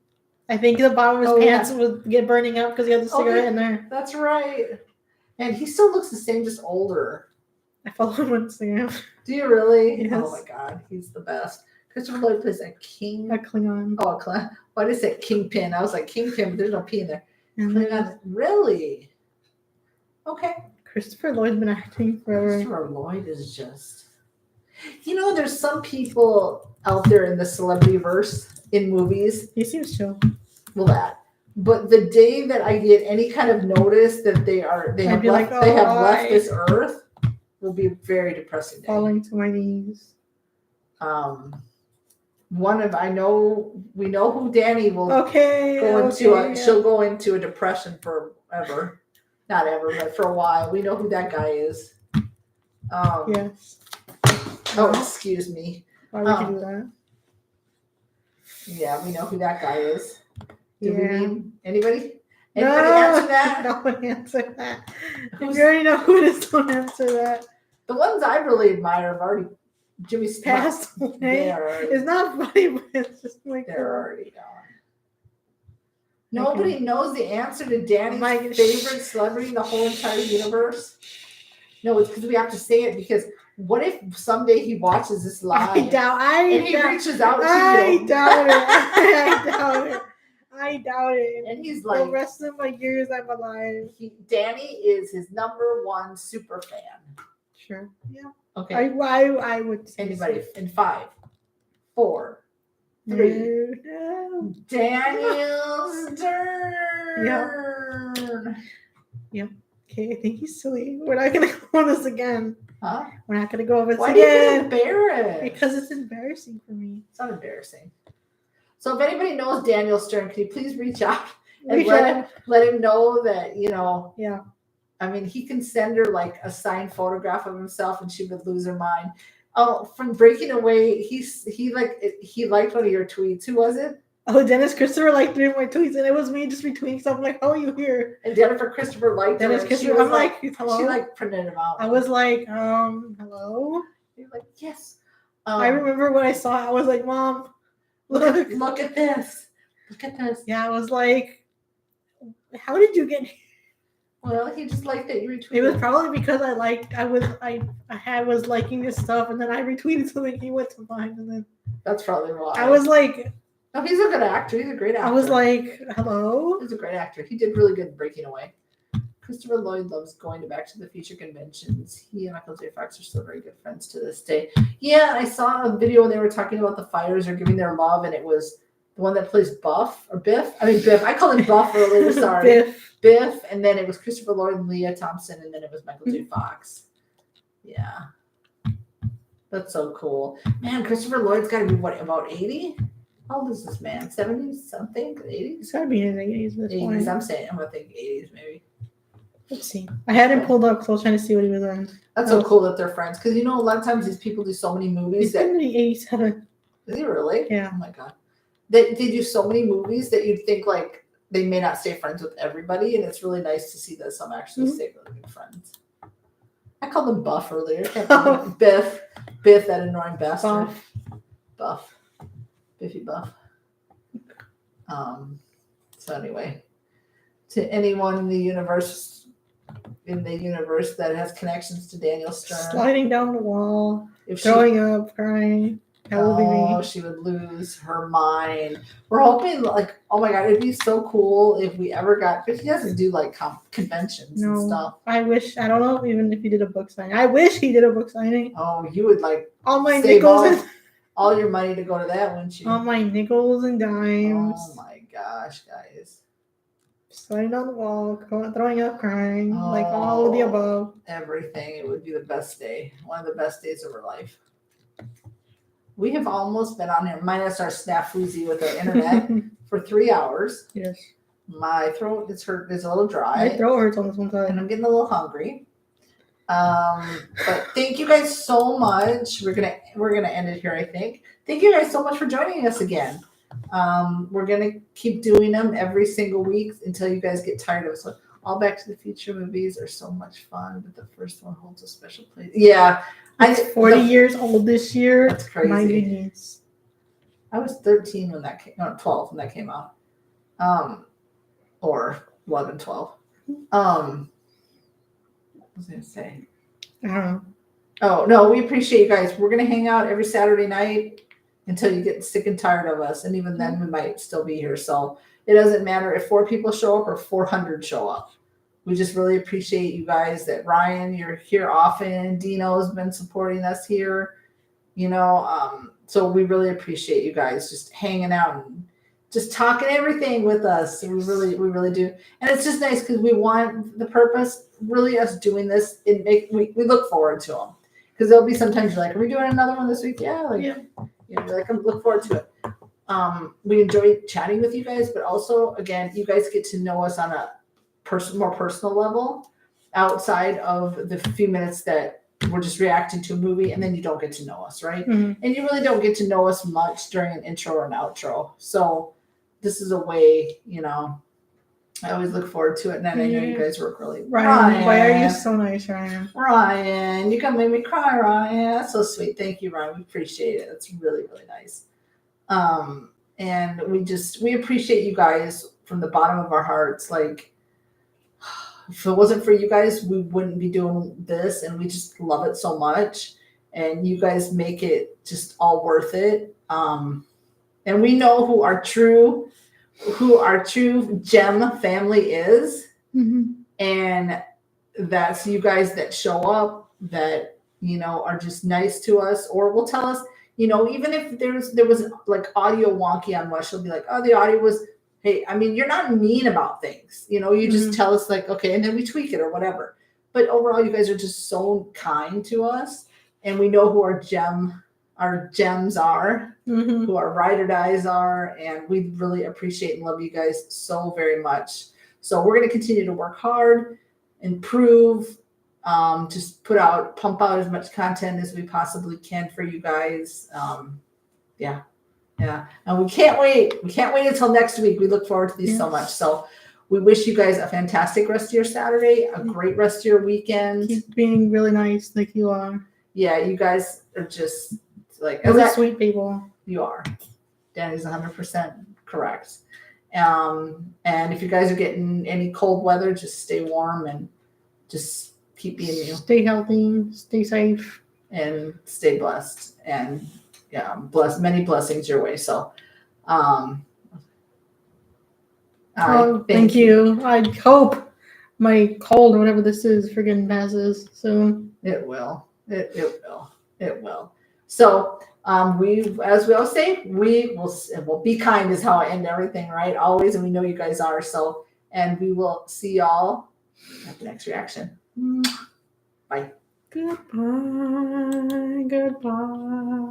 I think the bottom of his pants would get burning up because he had the cigarette in there. That's right. And he still looks the same, just older. I follow him on Instagram. Do you really? Yes. Oh my god, he's the best. Christopher Lloyd plays a king. A Klingon. Oh, why did I say kingpin? I was like kingpin, but there's no P in there. And then Klingon. Really? Okay. Christopher Lloyd's been acting forever. Christopher Lloyd is just. There's some people out there in the celebrity verse in movies. He seems chill. Well, that. But the day that I get any kind of notice that they have be left, like, they have "Oh, left this earth, will be a very depressing day. Falling to my knees. We know who Danny will Okay. go into. yeah. She'll go into a depression forever, not ever, but for a while. We know who that guy is. Yes. Oh, excuse me. Why would you do that? Yeah, we know who that guy is. Do we Yeah. need anybody? No, Anybody answer that? Don't answer that. If Who's- you already know who it is, don't answer that. The ones I really admire have already. Jimmy Passed They away. are. It's not funny, but it's just like They're already gone. Nobody knows the answer to Danny's My- favorite celebrity in the whole entire universe. No, it's because we have to say it, because what if someday he watches this live I doubt. and he reaches out to I you doubt it. I doubt it. I doubt it. and he's The like, rest of my years I'm alive. Danny is his #1 super fan. Sure. Yeah. Okay. I would say Anybody in 5, 4, so. 3. No. Daniel Stern. Okay, I think he's silly. We're not gonna go on this again. Huh? We're not gonna go over this Why do you get again embarrassed? because it's embarrassing for me. It's not embarrassing. So if anybody knows Daniel Stern, can you please reach out We Like, should. let him know that, you know, Yeah. I mean, he can send her like a signed photograph of himself and she would lose her mind. Oh, from Breaking Away, he liked one of your tweets. Who was it? Oh, Dennis Christopher liked doing my tweets, and it was me just retweeting stuff. I'm like, how are you here? And Jennifer Christopher liked Dennis it. And she Christopher. was I'm like, hello. she like printed him out. I was like, hello. You're like, yes. I remember when I saw it, I was like, Mom, look. Look at this. Look at this. Yeah, I was like, how did you get here? Well, he just liked it. You retweeted. It was probably because I was liking this stuff, and then I retweeted something. He went to mine, and then That's probably why. I was like, No, he's a good actor. He's a great actor. I was like, hello. He's a great actor. He did really good in Breaking Away. Christopher Lloyd loves going to Back to the Future conventions. He and Michael J. Fox are still very good friends to this day. Yeah, I saw a video when they were talking about the fighters or giving their love, and it was the one that plays Buff or Biff. I mean Biff. I called him Buff earlier. Sorry, Biff. And then it was Christopher Lloyd and Leah Thompson, and then it was Michael J. Fox. Yeah, that's so cool, man. Christopher Lloyd's got to be what, about 80? How old is this man? 70 something? 80s? It's gotta be in his 80s at this 80s. point. I'm saying I'm gonna think 80s maybe. Let's see. I had him pulled up because I was trying to see what he was on. That's so cool that they're friends, because you know a lot of times these people do so many movies He's that gonna be 87. is he really? Yeah. Oh my god. They do so many movies that you'd think like they may not stay friends with everybody, and it's really nice to see that some actually stay really good friends. I called him Buff earlier. Can't remember. Biff, that annoying bastard. Buff. Biffy Buff. So anyway, to anyone in the universe that has connections to Daniel Stern, Sliding down the wall, if she, throwing up, crying. That will be me. she would lose her mind. We're hoping, like, oh my god, it'd be so cool if we ever got. But he doesn't do like conventions and No, stuff. I wish. I don't know even if he did a book signing. I wish he did a book signing. Oh, you would like All my save nickels and all your money to go to that, wouldn't you? all my nickels and dimes. Oh my gosh, guys. Sliding down the wall, throwing up, crying, like all of the Oh. above. Everything. It would be the best day. One of the best days of her life. We have almost been on here, minus our snafoozy with our internet, for 3 hours. Yes. My throat is hurt. It's a little dry. My throat hurts on this one And side. I'm getting a little hungry. But thank you guys so much. We're gonna end it here, I think. Thank you guys so much for joining us again. We're gonna keep doing them every single week until you guys get tired of us. So all Back to the Future movies are so much fun, but the first one holds a special place. Yeah, It's 40 years old this year. That's crazy. My goodness. I was 13 when that came, no, 12 when that came out. Or 11, 12. What was I gonna say? I don't know. Oh, no, we appreciate you guys. We're going to hang out every Saturday night until you get sick and tired of us. And even then, we might still be here. So it doesn't matter if 4 people show up or 400 show up. We just really appreciate you guys that Ryan, you're here often. Dino's been supporting us here. You know, so we really appreciate you guys just hanging out and just talking everything with us. We really do. And it's just nice because we want the purpose, really us doing this, we look forward to them. Because there'll be sometimes you're like, are we doing another one this week? Yeah. Like, Yeah. You know, like, I look forward to it. We enjoy chatting with you guys, but also, again, you guys get to know us on a more personal level outside of the few minutes that we're just reacting to a movie, and then you don't get to know us, right? Mhm. And you really don't get to know us much during an intro or an outro. So this is a way, you know, I always look forward to it. And then I know you guys work really. Ryan, why are you so nice, Ryan? Ryan, you can make me cry, Ryan. That's so sweet. Thank you, Ryan. We appreciate it. It's really, really nice. And we appreciate you guys from the bottom of our hearts. Like, if it wasn't for you guys, we wouldn't be doing this, and we just love it so much. And you guys make it just all worth it. And we know who our true gem family is. Mm-hmm. And that's you guys that show up, that, you know, are just nice to us, or will tell us, you know, even if there was like audio wonky on one, she'll be like, oh, the audio was, hey, I mean, you're not mean about things, you know, you just tell us like, okay, and then we tweak it or whatever. But overall, you guys are just so kind to us, and we know who our gem our gems are, Mm-hmm. who our ride or dies are, and we really appreciate and love you guys so very much. So we're going to continue to work hard, improve, just pump out as much content as we possibly can for you guys. Yeah, and we can't wait until next week. We look forward to these so Yes. much. So we wish you guys a fantastic rest of your Saturday, a great rest of your weekend. Keep being really nice like you are. Yeah, you guys are just like Really sweet people. you are. Danny's 100% correct. And if you guys are getting any cold weather, just stay warm and just keep being you Stay healthy. Stay safe. and stay blessed. And yeah, many blessings your way. So, Thank you. I hope my cold or whatever this is friggin' passes soon. It will. It will. So, as we always say, we'll be kind is how I end everything, right? Always, and we know you guys are. So, and we will see y'all at the next reaction. Bye. Goodbye. Goodbye.